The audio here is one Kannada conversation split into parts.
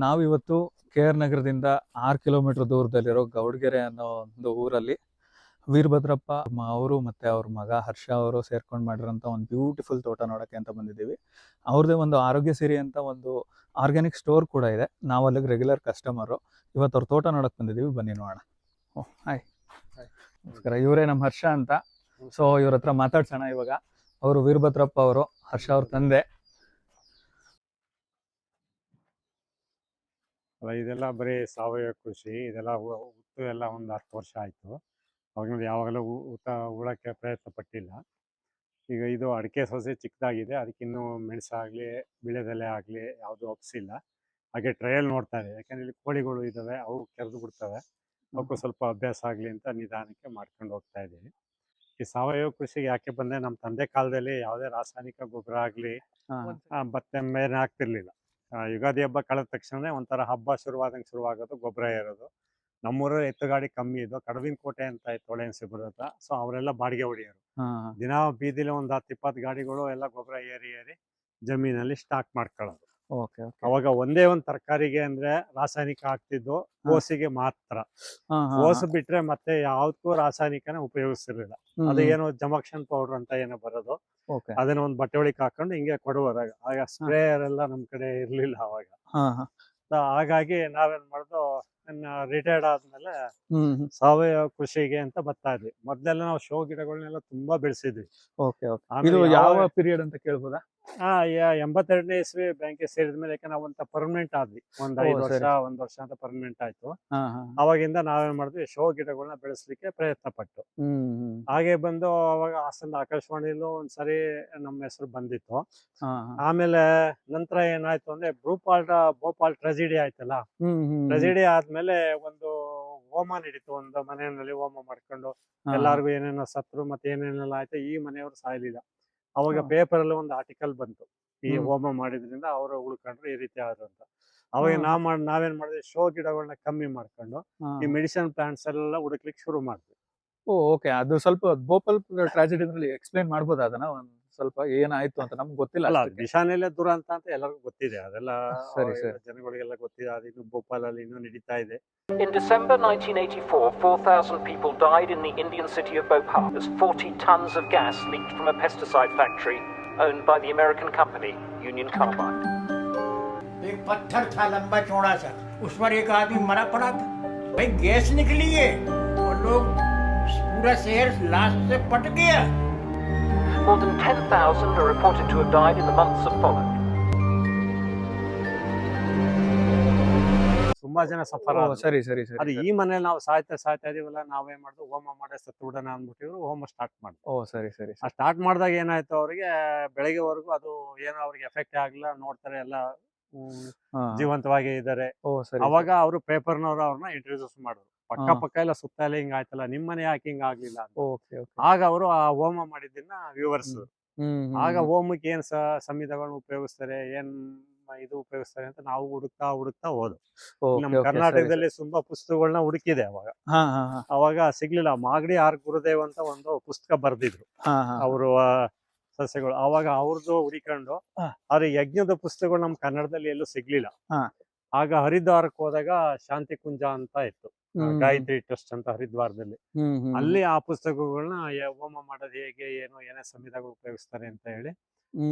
ನಾವಿವತ್ತು KR ನಗರದಿಂದ 6 ಕಿಲೋಮೀಟರ್ ದೂರದಲ್ಲಿರೋ ಗೌಡಗೆರೆ ಅನ್ನೋ ಒಂದು ಊರಲ್ಲಿ ವೀರಭದ್ರಪ್ಪ ಅವರು ಮತ್ತೆ ಅವ್ರ ಮಗ ಹರ್ಷ ಅವರು ಸೇರ್ಕೊಂಡು ಮಾಡಿರೋಂಥ ಒಂದು ಬ್ಯೂಟಿಫುಲ್ ತೋಟ ನೋಡೋಕ್ಕೆ ಅಂತ ಬಂದಿದ್ದೀವಿ. ಅವ್ರದ್ದೇ ಒಂದು ಆರೋಗ್ಯ ಸಿರಿ ಅಂತ ಒಂದು ಆರ್ಗ್ಯಾನಿಕ್ ಸ್ಟೋರ್ ಕೂಡ ಇದೆ. ನಾವು ಅಲ್ಲಿಗೆ ರೆಗ್ಯುಲರ್ ಕಸ್ಟಮರು. ಇವತ್ತು ಅವ್ರ ತೋಟ ನೋಡೋಕೆ ಬಂದಿದ್ದೀವಿ, ಬನ್ನಿ ನೋಡೋಣ. ಹಾಯ್, ನಮಸ್ಕಾರ. ಇವರೇ ನಮ್ಮ ಹರ್ಷ ಅಂತ. ಸೊ ಇವ್ರ ಹತ್ರ ಮಾತಾಡ್ಸೋಣ ಇವಾಗ. ಅವರು ವೀರಭದ್ರಪ್ಪ ಅವರು, ಹರ್ಷ ಅವ್ರ ತಂದೆ. ಇದೆಲ್ಲ ಬರೀ ಸಾವಯವ ಕೃಷಿ. ಇದೆಲ್ಲ ಹುಟ್ಟು ಎಲ್ಲ ಒಂದು 10 ವರ್ಷ ಆಯಿತು. ಅವಾಗಿಂದ ಯಾವಾಗಲೂ ಉಳಕ್ಕೆ ಪ್ರಯತ್ನ ಪಟ್ಟಿಲ್ಲ. ಈಗ ಇದು ಅಡಿಕೆ ಸೊಸೆ ಚಿಕ್ಕದಾಗಿದೆ, ಅದಕ್ಕಿನ್ನೂ ಮೆಣಸಾಗಲಿ ವೀಳ್ಯದೆಲೆ ಆಗಲಿ ಯಾವುದು ಒಪ್ಸಿಲ್ಲ. ಹಾಗೆ ಟ್ರಯಲ್ ನೋಡ್ತಾ ಇದೆ, ಯಾಕಂದರೆ ಇಲ್ಲಿ ಕೋಳಿಗಳು ಇದ್ದಾವೆ, ಅವು ಕೆರೆದು ಬಿಡ್ತವೆ. ಅವಕ್ಕೂ ಸ್ವಲ್ಪ ಅಭ್ಯಾಸ ಆಗಲಿ ಅಂತ ನಿಧಾನಕ್ಕೆ ಮಾಡ್ಕೊಂಡು ಹೋಗ್ತಾ ಇದ್ದೀವಿ. ಈ ಸಾವಯವ ಕೃಷಿಗೆ ಯಾಕೆ ಬಂದರೆ, ನಮ್ಮ ತಂದೆ ಕಾಲದಲ್ಲಿ ಯಾವುದೇ ರಾಸಾಯನಿಕ ಗೊಬ್ಬರ ಆಗಲಿ ಭತ್ತ ಮೇಲೆ ಹಾಕ್ತಿರ್ಲಿಲ್ಲ. ಯುಗಾದಿ ಹಬ್ಬ ಕಳೆದ ತಕ್ಷಣ ಒಂಥರ ಹಬ್ಬ ಶುರುವಾಗೋದು, ಗೊಬ್ಬರ ಏರೋದು. ನಮ್ಮೂರಲ್ಲಿ ಎತ್ತುಗಾಡಿ ಕಮ್ಮಿ ಇದ್ದು, ಕಡವಿನ ಕೋಟೆ ಅಂತ ಇತ್ತು ಹೊಳೆಯನ್ಸಿಪುರ ಹತ್ರ. ಸೊ ಅವರೆಲ್ಲ ಬಾಡಿಗೆ ಹೊಡೆಯೋರು. ದಿನ ಬೀದಿಲಿ ಒಂದು 10-20 ಗಾಡಿಗಳು ಎಲ್ಲ ಗೊಬ್ಬರ ಏರಿ ಜಮೀನಲ್ಲಿ ಸ್ಟಾಕ್ ಮಾಡ್ಕೊಳ್ಳೋದು. ಅವಾಗ ಒಂದೇ ಒಂದು ತರಕಾರಿಗೆ ಅಂದ್ರೆ ರಾಸಾಯನಿಕ ಹಾಕ್ತಿದ್ದು ಕೋಸಿಗೆ ಮಾತ್ರ. ಕೋಸು ಬಿಟ್ರೆ ಮತ್ತೆ ಯಾವ್ದಕ್ಕೂ ರಾಸಾಯನಿಕನ ಉಪಯೋಗಿಸಿರ್ಲಿಲ್ಲ. ಅದು ಏನೋ ಜಮಕ್ಷನ್ ಪೌಡರ್ ಅಂತ ಏನೋ ಬರೋದು, ಅದನ್ನ ಒಂದು ಬಟ್ಟೆ ಒಳಗೆ ಹಾಕೊಂಡು ಹಿಂಗೆ ಕೊಡುವಾಗ. ಆಗ ಸ್ಪ್ರೇಯರ್ ಎಲ್ಲ ನಮ್ ಕಡೆ ಇರ್ಲಿಲ್ಲ ಅವಾಗ. ಹಾಗಾಗಿ ನಾವೇನ್ ಮಾಡ್ದು, ರಿಟೈರ್ಡ್ ಆದ್ಮೇಲೆ ಸಾವಯವ ಕೃಷಿಗೆ ಅಂತ ಬರ್ತಾ ಇದ್ವಿ. ಮೊದ್ಲೆಲ್ಲ ನಾವು ಶೋ ಗಿಡಗಳನ್ನೆಲ್ಲ ತುಂಬಾ ಬೆಳೆಸಿದ್ವಿ. ಯಾವ ಪೀರಿಯಡ್ ಅಂತ ಕೇಳ್ಬೋದಾ? 82ನೇ ಇಸ್ವಿ ಬ್ಯಾಂಕಿಗೆ ಸೇರಿದ್ಮೇಲೆ, ಯಾಕೆ ನಾವು ಅಂತ ಪರ್ಮನೆಂಟ್ ಆದ್ವಿ. ಒಂದ್ 1 ವರ್ಷ ಅಂತ ಪರ್ಮನೆಂಟ್ ಆಯ್ತು. ಅವಾಗಿಂದ ನಾವೇನ್ ಮಾಡಿದ್ವಿ, ಶೋ ಗಿಡಗಳನ್ನ ಬೆಳೆಸ್ಲಿಕ್ಕೆ ಪ್ರಯತ್ನ ಪಟ್ಟು. ಹಾಗೆ ಬಂದು ಅವಾಗ ಹಾಸನ ಆಕಾಶವಾಣಿಲೂ ಒಂದ್ಸರಿ ನಮ್ಮ ಹೆಸರು ಬಂದಿತ್ತು. ಆಮೇಲೆ ನಂತರ ಏನಾಯ್ತು ಅಂದ್ರೆ, ಭೋಪಾಲ್ ಟ್ರೆಜಿಡಿ ಆಯ್ತಲ್ಲ. ಟ್ರೆಜಿಡಿ ಆದ್ಮೇಲೆ ಒಂದು ಹೋಮ ನಡೀತು. ಒಂದು ಮನೆಯಲ್ಲಿ ಹೋಮ ಮಾಡ್ಕೊಂಡು ಎಲ್ಲಾರ್ಗು ಏನೇನೋ ಸತ್ರು ಮತ್ತೆ ಏನೇನೆಲ್ಲ ಆಯ್ತು. ಈ ಮನೆಯವರು ಸಾಯ್ಲಿಲ್ಲ. ಅವಾಗ ಪೇಪರ್ ಅಲ್ಲಿ ಒಂದು ಆರ್ಟಿಕಲ್ ಬಂತು, ಈ ಹೋಮ ಮಾಡಿದ್ರಿಂದ ಅವರು ಉಳ್ಕೊಂಡ್ರು, ಈ ರೀತಿ ಆದ್ರು ಅಂತ. ಅವಾಗ ನಾವೇನ್ ಮಾಡಿದ್ವಿ, ಶೋ ಗಿಡಗಳನ್ನ ಕಮ್ಮಿ ಮಾಡ್ಕೊಂಡು ಈ ಮೆಡಿಸಿನ್ ಪ್ಲಾಂಟ್ಸ್ ಎಲ್ಲ ಹುಡುಕ್ಲಿಕ್ಕೆ ಶುರು ಮಾಡಿದ್ವಿ. ಓಕೆ, ಅದು ಸ್ವಲ್ಪ ಭೋಪಾಲ್ ಟ್ರಾಜಿಡಿ ಎಕ್ಸ್ಪ್ಲೈನ್ ಮಾಡ್ಬೋದಾ? ಅದನ್ನ ಒಂದ್ ಸ್ವಲ್ಪ ಏನಾಯ್ತು ಅಂತ ನಮ್ಗೆ ಗೊತ್ತಿಲ್ಲ. ಅಲ್ಲ, ದಿಶಾನೆಲೆ ದುರಂತ ಅಂತ ಎಲ್ಲರಿಗೂ ಗೊತ್ತಿದೆ, ಅದೆಲ್ಲ ಜನಗಳಿಗೆಲ್ಲ ಗೊತ್ತಿದೆ. ಅದು ಇನ್ನು ಭೋಪಾಲ್ ಅಲ್ಲಿ ಇನ್ನೂ ನಡೀತಾ ಇದೆ. In December 1984, 4,000 people died in the Indian city of Bhopal as 40 tons of gas leaked from a pesticide factory owned by the American company Union Carbide. एक पत्थर था लंबा चौड़ा सा, उस पर एक आदमी मरा पड़ा था। भाई गैस निकली है और लोग पूरा शहर लाश से पट गया। More than 10,000 are reported to have died in the months that followed. ತುಂಬಾ ಜನ ಸಫರ್. ಸರಿ. ಅದು ಈ ಮನೇಲಿ ನಾವು ಸಾಯ್ತಾ ಇದೀವಲ್ಲ, ನಾವೇನ್ ಮಾಡುದು, ಹೋಮ ಮಾಡಿ ಸತ್ತು ಬಿಡೋಣ ಅಂದ್ಬಿಟ್ಟಿವ್ರು. ಹೋಮ ಸ್ಟಾರ್ಟ್ ಮಾಡಿದ್ರು. ಸರಿ. ಸ್ಟಾರ್ಟ್ ಮಾಡಿದಾಗ ಏನಾಯ್ತು, ಅವ್ರಿಗೆ ಬೆಳಗ್ಗೆವರೆಗೂ ಅದು ಏನೋ ಅವ್ರಿಗೆ ಎಫೆಕ್ಟ್ ಆಗ್ಲಿಲ್ಲ. ನೋಡ್ತಾರೆ ಎಲ್ಲ ಜೀವಂತವಾಗಿ ಇದ್ದಾರೆ. ಅವಾಗ ಅವರು ಪೇಪರ್ನವ್ರು ಅವ್ರನ್ನ ಇಂಟ್ರೊಡ್ಯೂಸ್ ಮಾಡಿದ್ರು. ಪಕ್ಕ ಎಲ್ಲ ಸುತ್ತ ಎಲ್ಲ ಹಿಂಗ ಆಯ್ತಲ್ಲ, ನಿಮ್ಮನೆ ಯಾಕೆ ಹಿಂಗ ಆಗ್ಲಿಲ್ಲ ಅಂತ. ಆಗ ಅವರು ಆ ಹೋಮ ಮಾಡಿದ್ದನ್ನ ವಿವರಿಸಿದ್ರು. ಆಗ ಹೋಮಕ್ಕೆ ಏನ್ ಸಂಹಿತೆಗಳನ್ನ ಉಪಯೋಗಿಸ್ತಾರೆ, ಏನ್ ಇದು ಉಪಯೋಗಿಸ್ತಾರೆ ಅಂತ ನಾವು ಹುಡುಕ್ತಾ ಹೋದು. ನಮ್ಮ ಕರ್ನಾಟಕದಲ್ಲಿ ತುಂಬಾ ಪುಸ್ತಕಗಳನ್ನ ಹುಡುಕಿದೆ. ಅವಾಗ ಸಿಗ್ಲಿಲ್ಲ. ಮಾಗಡಿ ಆರ್ ಗುರುದೇವ್ ಅಂತ ಒಂದು ಪುಸ್ತಕ ಬರ್ದಿದ್ರು ಅವರು ಸಸ್ಯಗಳು. ಅವಾಗ ಅವ್ರದ್ದು ಹುಡಿಕೊಂಡು, ಆದ್ರೆ ಯಜ್ಞದ ಪುಸ್ತಕಗಳು ನಮ್ ಕನ್ನಡದಲ್ಲಿ ಎಲ್ಲೂ ಸಿಗ್ಲಿಲ್ಲ. ಆಗ ಹರಿದ್ವಾರಕ್ಕೆ ಹೋದಾಗ ಶಾಂತಿ ಕುಂಜ ಅಂತ ಇತ್ತು, ಗಾಯತ್ರಿ ಟ್ರಸ್ಟ್ ಅಂತ ಹರಿದ್ವಾರದಲ್ಲಿ. ಅಲ್ಲಿ ಆ ಪುಸ್ತಕಗಳನ್ನ ಹೋಮ ಮಾಡೋದು ಹೇಗೆ, ಏನೇ ಸಂಹಿತೆಗಳು ಉಪಯೋಗಿಸ್ತಾರೆ ಅಂತ ಹೇಳಿ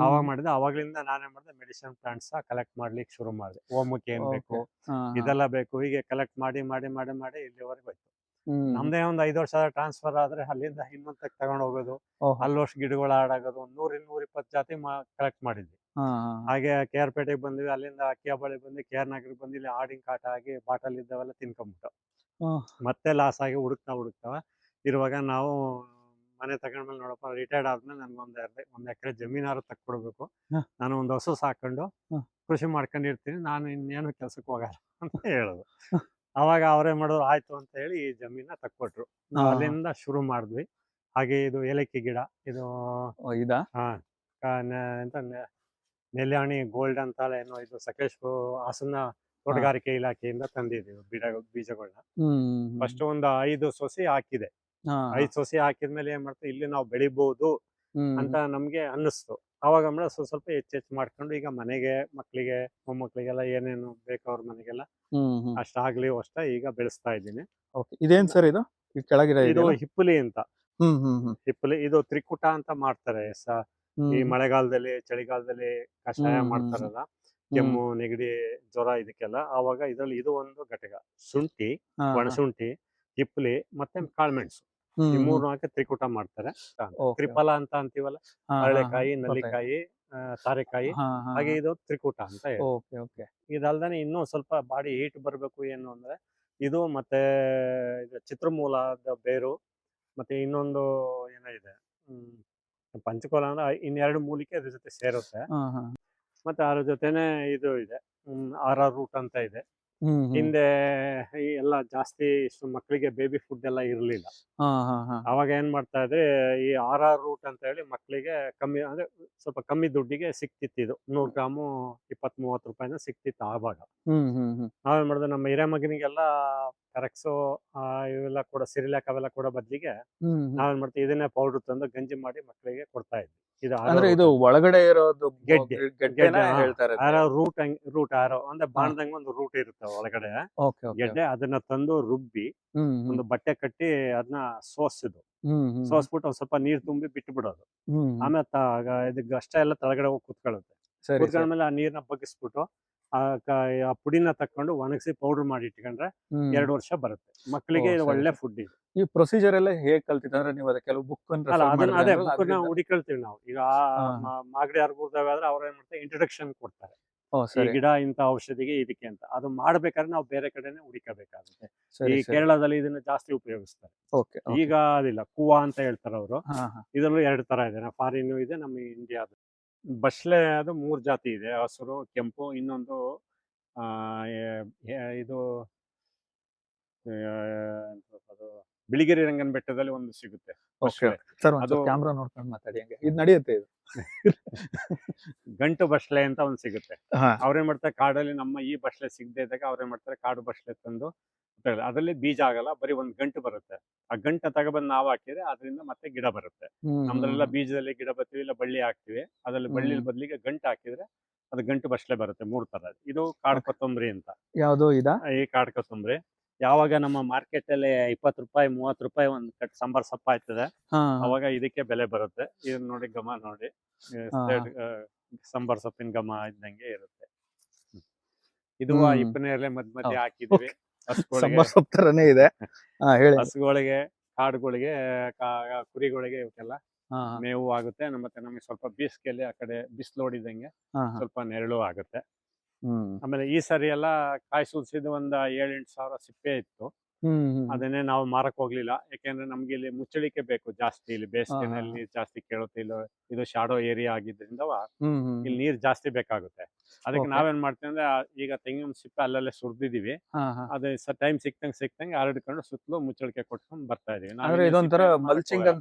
ಅವಾಗ ಮಾಡಿದೆ. ಅವಾಗ್ಲಿಂದ ನಾನೇ ಮಾಡಿದೆ, ಮೆಡಿಸಿನ್ ಪ್ಲಾಂಟ್ಸ್ ಕಲೆಕ್ಟ್ ಮಾಡ್ಲಿಕ್ಕೆ ಶುರು ಮಾಡಿದೆ. ಹೋಮಕ್ಕೆ ಏನ್ ಬೇಕು, ಇದೆಲ್ಲ ಬೇಕು, ಹೀಗೆ ಕಲೆಕ್ಟ್ ಮಾಡಿ ಇಲ್ಲಿವರೆಗೂ ಆಯ್ತು. ನಮ್ದೇ ಒಂದು 5 ವರ್ಷ ಟ್ರಾನ್ಸ್ಫರ್ ಆದ್ರೆ ಅಲ್ಲಿಂದ ಇನ್ನೊಂದ್ ತಗೊಂಡ್ ಹೋಗೋದು, ಅಲ್ಲೋಷ್ಟು ಗಿಡಗಳು ಹಾಳಾಗೋದು. 100-120 ಜಾತಿ ಕಲೆಕ್ಟ್ ಮಾಡಿದ್ವಿ. ಹಾಗೆ KR ಪೇಟೆಗೆ ಬಂದ್ವಿ, ಅಲ್ಲಿಂದ ಅಕ್ಕಿಯಾಬಾಳಿ ಬಂದ್ವಿ, KR ನಗರಕ್ಕೆ ಬಂದು ಇಲ್ಲಿ ಆಡಿನ ಕಾಟ ಆಗಿ ಬಾಟಲ್ ಇದ್ದಾವೆಲ್ಲ ತಿನ್ಕೊಂಡ್ಬಿಟ್ಟು ಮತ್ತೆ ಲಾಸ್ ಆಗಿ ಹುಡುಕ್ತಾ ಇರುವಾಗ, ನಾವು ಮನೆ ತಗೊಂಡ್ಮೇಲೆ ನೋಡಪ್ಪ, ರಿಟೈರ್ಡ್ ಆದ್ಮೇಲೆ ನನ್ಗೆ ಒಂದ್ ಎಕರೆ ಜಮೀನಾರು ತಕ್ಕೊಡ್ಬೇಕು, ನಾನು ಒಂದು ಹಸು ಸಾಕೊಂಡು ಕೃಷಿ ಮಾಡ್ಕೊಂಡಿರ್ತೀನಿ, ನಾನು ಇನ್ನೇನು ಕೆಲ್ಸಕ್ಕೆ ಹೋಗಲ್ಲ ಅಂತ ಹೇಳುದು. ಅವಾಗ ಅವರೇ ಮಾಡೋರು, ಆಯ್ತು ಅಂತ ಹೇಳಿ ಈ ಜಮೀನ ತಕ್ಕೊಟ್ರು. ನಾವು ಅಲ್ಲಿಂದ ಶುರು ಮಾಡಿದ್ವಿ. ಹಾಗೆ ಇದು ಏಲಕ್ಕಿ ಗಿಡ, ಇದು ಎಂತ ನೆಲ್ಯಾಣಿ ಗೋಲ್ಡ್ ಅಂತ ಏನೋ, ಇದು ಸಕಲೇಶ್ಪುರ ಹಾಸನ ತೋಟಗಾರಿಕೆ ಇಲಾಖೆಯಿಂದ ತಂದಿದ್ದೀವಿ ಬೀಜಗಳನ್ನ. ಫಸ್ಟ್ ಒಂದು 5 ಸೊಸಿ ಹಾಕಿದೆ. 5 ಸೊಸಿ ಹಾಕಿದ್ಮೇಲೆ ಏನ್ ಮಾಡ್ತೀವಿ, ಇಲ್ಲಿ ನಾವು ಬೆಳಿಬಹುದು ಅಂತ ನಮ್ಗೆ ಅನ್ನಿಸ್ತು. ಅವಾಗ ಆಮೇಲೆ ಸ್ವಲ್ಪ ಹೆಚ್ಚು ಮಾಡ್ಕೊಂಡು ಈಗ ಮನೆಗೆ ಮಕ್ಕಳಿಗೆ ಮೊಮ್ಮಕ್ಕಳಿಗೆಲ್ಲ ಏನೇನು ಬೇಕು ಅವ್ರ ಮನೆಗೆಲ್ಲ ಅಷ್ಟಾಗ್ಲಿ ಅಷ್ಟ ಈಗ ಬೆಳೆಸ್ತಾ ಇದ್ದೀನಿ. ಓಕೆ, ಇದೇನ್ ಸರ್ ಇದು ಈ ಕೆಳಗಿರೋ ಇದು ಹಿಪ್ಪುಲಿ ಅಂತ. ಹ್ಮ್ ಹಿಪ್ಪುಲಿ ಇದು ತ್ರಿಕುಟ ಅಂತ ಮಾಡ್ತಾರೆ. ಈ ಮಳೆಗಾಲದಲ್ಲಿ ಚಳಿಗಾಲದಲ್ಲಿ ಕಷಾಯ ಮಾಡ್ತಾರಲ್ಲ, ಕೆಮ್ಮು ನೆಗಡಿ ಜ್ವರ ಇದಕ್ಕೆಲ್ಲ, ಆವಾಗ ಇದ್ರಲ್ಲಿ ಇದು ಒಂದು ಘಟಕ. ಶುಂಠಿ, ಒಣಶುಂಠಿ, ಹಿಪ್ಪುಲಿ ಮತ್ತೆ ಕಾಳ್ಮೆಣಸು, ಈ 3-4 ತ್ರಿಕೂಟ ಮಾಡ್ತಾರೆ. ತ್ರಿಫಲ ಅಂತ ಅಂತೀವಲ್ಲ, ಹರಳೆಕಾಯಿ, ನಲ್ಲಿಕಾಯಿ, ತಾರೆಕಾಯಿ, ಹಾಗೆ ಇದು ತ್ರಿಕೂಟ ಅಂತ ಹೇಳಿ. ಇದಲ್ದಾನೆ ಇನ್ನೂ ಸ್ವಲ್ಪ ಬಾಡಿ ಹೀಟ್ ಬರ್ಬೇಕು ಏನು ಅಂದ್ರೆ ಇದು ಮತ್ತೆ ಇದು ಚಿತ್ರಮೂಲದ ಬೇರು, ಮತ್ತೆ ಇನ್ನೊಂದು ಏನೋ ಇದೆ ಪಂಚಕೋಲ ಅಂದ್ರೆ ಇನ್ನೆರಡು ಮೂಲಿಕೆ ಅದ್ರ ಜೊತೆ ಸೇರುತ್ತೆ. ಮತ್ತೆ ಅದ್ರ ಜೊತೆನೆ ಇದು ಇದೆ ರೂಟ್ ಅಂತ ಇದೆ. ಹಿಂದೆ ಈ ಎಲ್ಲ ಜಾಸ್ತಿ ಇಷ್ಟು ಮಕ್ಕಳಿಗೆ ಬೇಬಿ ಫುಡ್ ಎಲ್ಲ ಇರ್ಲಿಲ್ಲ. ಅವಾಗ ಏನ್ ಮಾಡ್ತಾ ಇದ್ರೆ ಈ ರೂಟ್ ಅಂತ ಹೇಳಿ ಮಕ್ಕಳಿಗೆ ಕಮ್ಮಿ ಅಂದ್ರೆ ಸ್ವಲ್ಪ ಕಮ್ಮಿ ದುಡ್ಡಿಗೆ ಸಿಕ್ತಿತ್ತು. ಇದು 100 ಗ್ರಾಮು 20-30 ರೂಪಾಯಿನ ಸಿಕ್ತಿತ್ತು ಆವಾಗ. ನಾವೇನ್ ಮಾಡಿದ್ರೆ ನಮ್ಮ ಹಿರೇ ಮಗನಿಗೆಲ್ಲ ಕರೆಕ್ಸು ಇವೆಲ್ಲ ಕೂಡ ಸಿರಿಲಾಕ್ ಅವೆಲ್ಲ ಕೂಡ ಬದ್ಲಿಗೆ ನಾವೇನ್ ಮಾಡ್ತೀವಿ ಇದನ್ನೇ ಪೌಡರ್ ತಂದು ಗಂಜಿ ಮಾಡಿ ಮಕ್ಕಳಿಗೆ ಕೊಡ್ತಾ ಇದ್ವಿ. ಇದು ಒಳಗಡೆ ಇರೋದು ಗೆಡ್ಡೆ ರೂಟ್ ಆರೋ ಅಂದ್ರೆ ಬಾಣದಂಗ ಒಂದು ರೂಟ್ ಇರುತ್ತೆ ಒಳಗಡೆ ಗೆಡ್ಡೆ. ಅದನ್ನ ತಂದು ರುಬ್ಬಿ ಒಂದು ಬಟ್ಟೆ ಕಟ್ಟಿ ಅದನ್ನ ಸೋಸ್ಬಿಟ್ಟು ಒಂದ್ ಸ್ವಲ್ಪ ನೀರ್ ತುಂಬಿ ಬಿಟ್ಟು ಬಿಡೋದು. ಆಮೇಲೆ ಇದಕ್ಕೆ ಅಷ್ಟೇ ಎಲ್ಲ ತಳಗಡೆ ಹೋಗಿ ಕುತ್ಕೊಳ್ಳುತ್ತೆ. ಕುತ್ಕೊಂಡ್ಮೇಲೆ ಆ ನೀರ್ನ ಬಗ್ಗಿಸ್ಬಿಟ್ಟು ಆ ಪುಡಿನ ತಕೊಂಡು ಒಣಗಿಸಿ ಪೌಡರ್ ಮಾಡಿ ಇಟ್ಕೊಂಡ್ರೆ 2 ವರ್ಷ ಬರುತ್ತೆ ಮಕ್ಕಳಿಗೆ. ಒಳ್ಳೆ ಫುಡ್ ಇದು. ಈ ಪ್ರೊಸೀಜರ್ ಎಲ್ಲ ಹೇಗ್ ಕಲ್ತಿದ್ದೆ ಅಂದ್ರೆ ನೀವು ಕೆಲವು ಬುಕ್ ಅದೇ ಬುಕ್ ಹುಡುಕಳ್ತೀವಿ ನಾವು. ಈಗ ಮಾಗಡಿ ಅರ್ಬುರ್ದಾವೆ ಆದ್ರೆ ಅವ್ರ ಏನ್ ಮಾಡ್ತಾರೆ ಇಂಟ್ರೊಡಕ್ಷನ್ ಕೊಡ್ತಾರೆ, ಈ ಗಿಡ ಇಂತ ಔಷಧಿಗೆ ಇದಕ್ಕೆ ಅಂತ. ಅದು ಮಾಡ್ಬೇಕಾದ್ರೆ ನಾವು ಬೇರೆ ಕಡೆನೆ ಹುಡುಕಬೇಕಾಗುತ್ತೆ. ಈ ಕೇರಳದಲ್ಲಿ ಇದನ್ನ ಜಾಸ್ತಿ ಉಪಯೋಗಿಸ್ತಾರೆ. ಈಗ ಅದಿಲ್ಲ, ಕುವಾ ಅಂತ ಹೇಳ್ತಾರೆ ಅವರು. ಇದರಲ್ಲೂ 2 ತರ ಇದೆ, ಫಾರಿನ್ ಇದೆ, ನಮ್ಮ ಇಂಡಿಯಾದ. ಬಸ್ಲೆ ಅದು 3 ಜಾತಿ ಇದೆ, ಹಸಿರು, ಕೆಂಪು, ಇನ್ನೊಂದು ಇದು ಅದು ಬಿಳಿಗಿರಿ ರಂಗನ ಬೆಟ್ಟದಲ್ಲಿ ಒಂದು ಸಿಗುತ್ತೆ. ಅದು ಕ್ಯಾಮ್ರಾ ನೋಡ್ಕೊಂಡು ಮಾತಾಡಿ, ಇದು ನಡೆಯುತ್ತೆ. ಇದು ಗಂಟು ಬಸ್ಲೆ ಅಂತ ಒಂದು ಸಿಗುತ್ತೆ. ಅವ್ರೇನ್ ಮಾಡ್ತಾರೆ ಕಾಡಲ್ಲಿ ನಮ್ಮ ಈ ಬಸ್ಲೆ ಸಿಗದೆ ಇದ್ದಾಗ ಅವ್ರೇನ್ ಮಾಡ್ತಾರೆ ಕಾಡು ಬಸ್ಲೆ ತಂದು ಅದರಲ್ಲಿ ಬೀಜ ಆಗಲ್ಲ, ಬರೀ ಒಂದ್ ಗಂಟು ಬರುತ್ತೆ. ಆ ಗಂಟು ತಗೊಬಂದು ನಾವು ಹಾಕಿದ್ರೆ ಅದರಿಂದ ಮತ್ತೆ ಗಿಡ ಬರುತ್ತೆ. ನಮ್ದ್ರೆಲ್ಲ ಬೀಜದಲ್ಲಿ ಗಿಡ ಬರ್ತೀವಿ, ಇಲ್ಲ ಬಳ್ಳಿ ಹಾಕ್ತಿವಿ. ಅದ್ರಲ್ಲಿ ಬಳ್ಳಿ ಬದ್ಲಿಗೆ ಗಂಟು ಹಾಕಿದ್ರೆ ಅದು ಗಂಟು ಬಸ್ಲೆ ಬರುತ್ತೆ. 3 ತರ. ಇದು ಕಾಡು ಕೊತ್ತಂಬರಿ ಅಂತ. ಯಾವ್ದು ಇದ? ಈ ಕಾಡು ಕೊತ್ತಂಬರಿ ಯಾವಾಗ ನಮ್ಮ ಮಾರ್ಕೆಟ್ ಅಲ್ಲಿ 20 ರೂಪಾಯಿ 30 ರೂಪಾಯಿ ಒಂದ್ ಕಟ್ ಸಾಂಬಾರ್ ಸೊಪ್ಪ ಆಯ್ತದೆ, ಅವಾಗ ಇದಕ್ಕೆ ಬೆಲೆ ಬರುತ್ತೆ. ಇದನ್ನ ನೋಡಿ ಘಮ ನೋಡಿ, ಸಾಂಬಾರ್ ಸೊಪ್ಪಿನ ಘಮ ಇದ್ದಂಗೆ ಇರುತ್ತೆ. ಇದು ಇಪ್ಪನೇ ಎಲೆ ಮಧ್ಯೆ ಹಾಕಿದ್ವಿ. ಹಸುಗಳಿಗೆ, ಹಸುಗಳಿಗೆ, ಕಾಡುಗಳಿಗೆ, ಕುರಿಗಳಿಗೆ ಇವಕ್ಕೆಲ್ಲ ಮೇವು ಆಗುತ್ತೆ. ಮತ್ತೆ ನಮಗೆ ಸ್ವಲ್ಪ ಬೇಸಿಗೆಯಲ್ಲಿ ಆ ಕಡೆ ಬಿಸಿಲು ಹೊಡಿದಂಗೆ ಸ್ವಲ್ಪ ನೆರಳು ಆಗುತ್ತೆ. ಆಮೇಲೆ ಈ ಸರಿ ಎಲ್ಲ ಕಾಯಿ ಸುಲ್ಸಿದ ಒಂದ್ 7-8 ಸಾವಿರ ಸಿಪ್ಪೆ ಇತ್ತು. ಅದನ್ನೇ ನಾವು ಮಾರಕ್ ಹೋಗ್ಲಿಲ್ಲ, ಯಾಕೆಂದ್ರೆ ನಮ್ಗೆ ಇಲ್ಲಿ ಮುಚ್ಚಳಿಕೆ ಬೇಕು ಜಾಸ್ತಿ. ಇಲ್ಲಿ ಬೇಸಿಗೆನಲ್ಲಿ ಜಾಸ್ತಿ ಕೇಳುತ್ತೆ. ಇದು ಶಾಡೋ ಏರಿಯಾ ಆಗಿದ್ರಿಂದ ಇಲ್ಲಿ ನೀರ್ ಜಾಸ್ತಿ ಬೇಕಾಗುತ್ತೆ. ಅದಕ್ಕೆ ನಾವೇನ್ ಮಾಡ್ತೀವಿ ಅಂದ್ರೆ ಈಗ ತೆಂಗಿನ ಸಿಪ್ಪೆ ಅಲ್ಲಲ್ಲೇ ಸುರಿದಿದೀವಿ. ಅದೇ ಟೈಮ್ ಸಿಕ್ತಂಗೆ ಹರಡ್ಕೊಂಡು ಸುತ್ತಲೂ ಮುಚ್ಚಳಿಕೆ ಕೊಟ್ಕೊಂಡ್ ಬರ್ತಾ ಇದೀವಿ.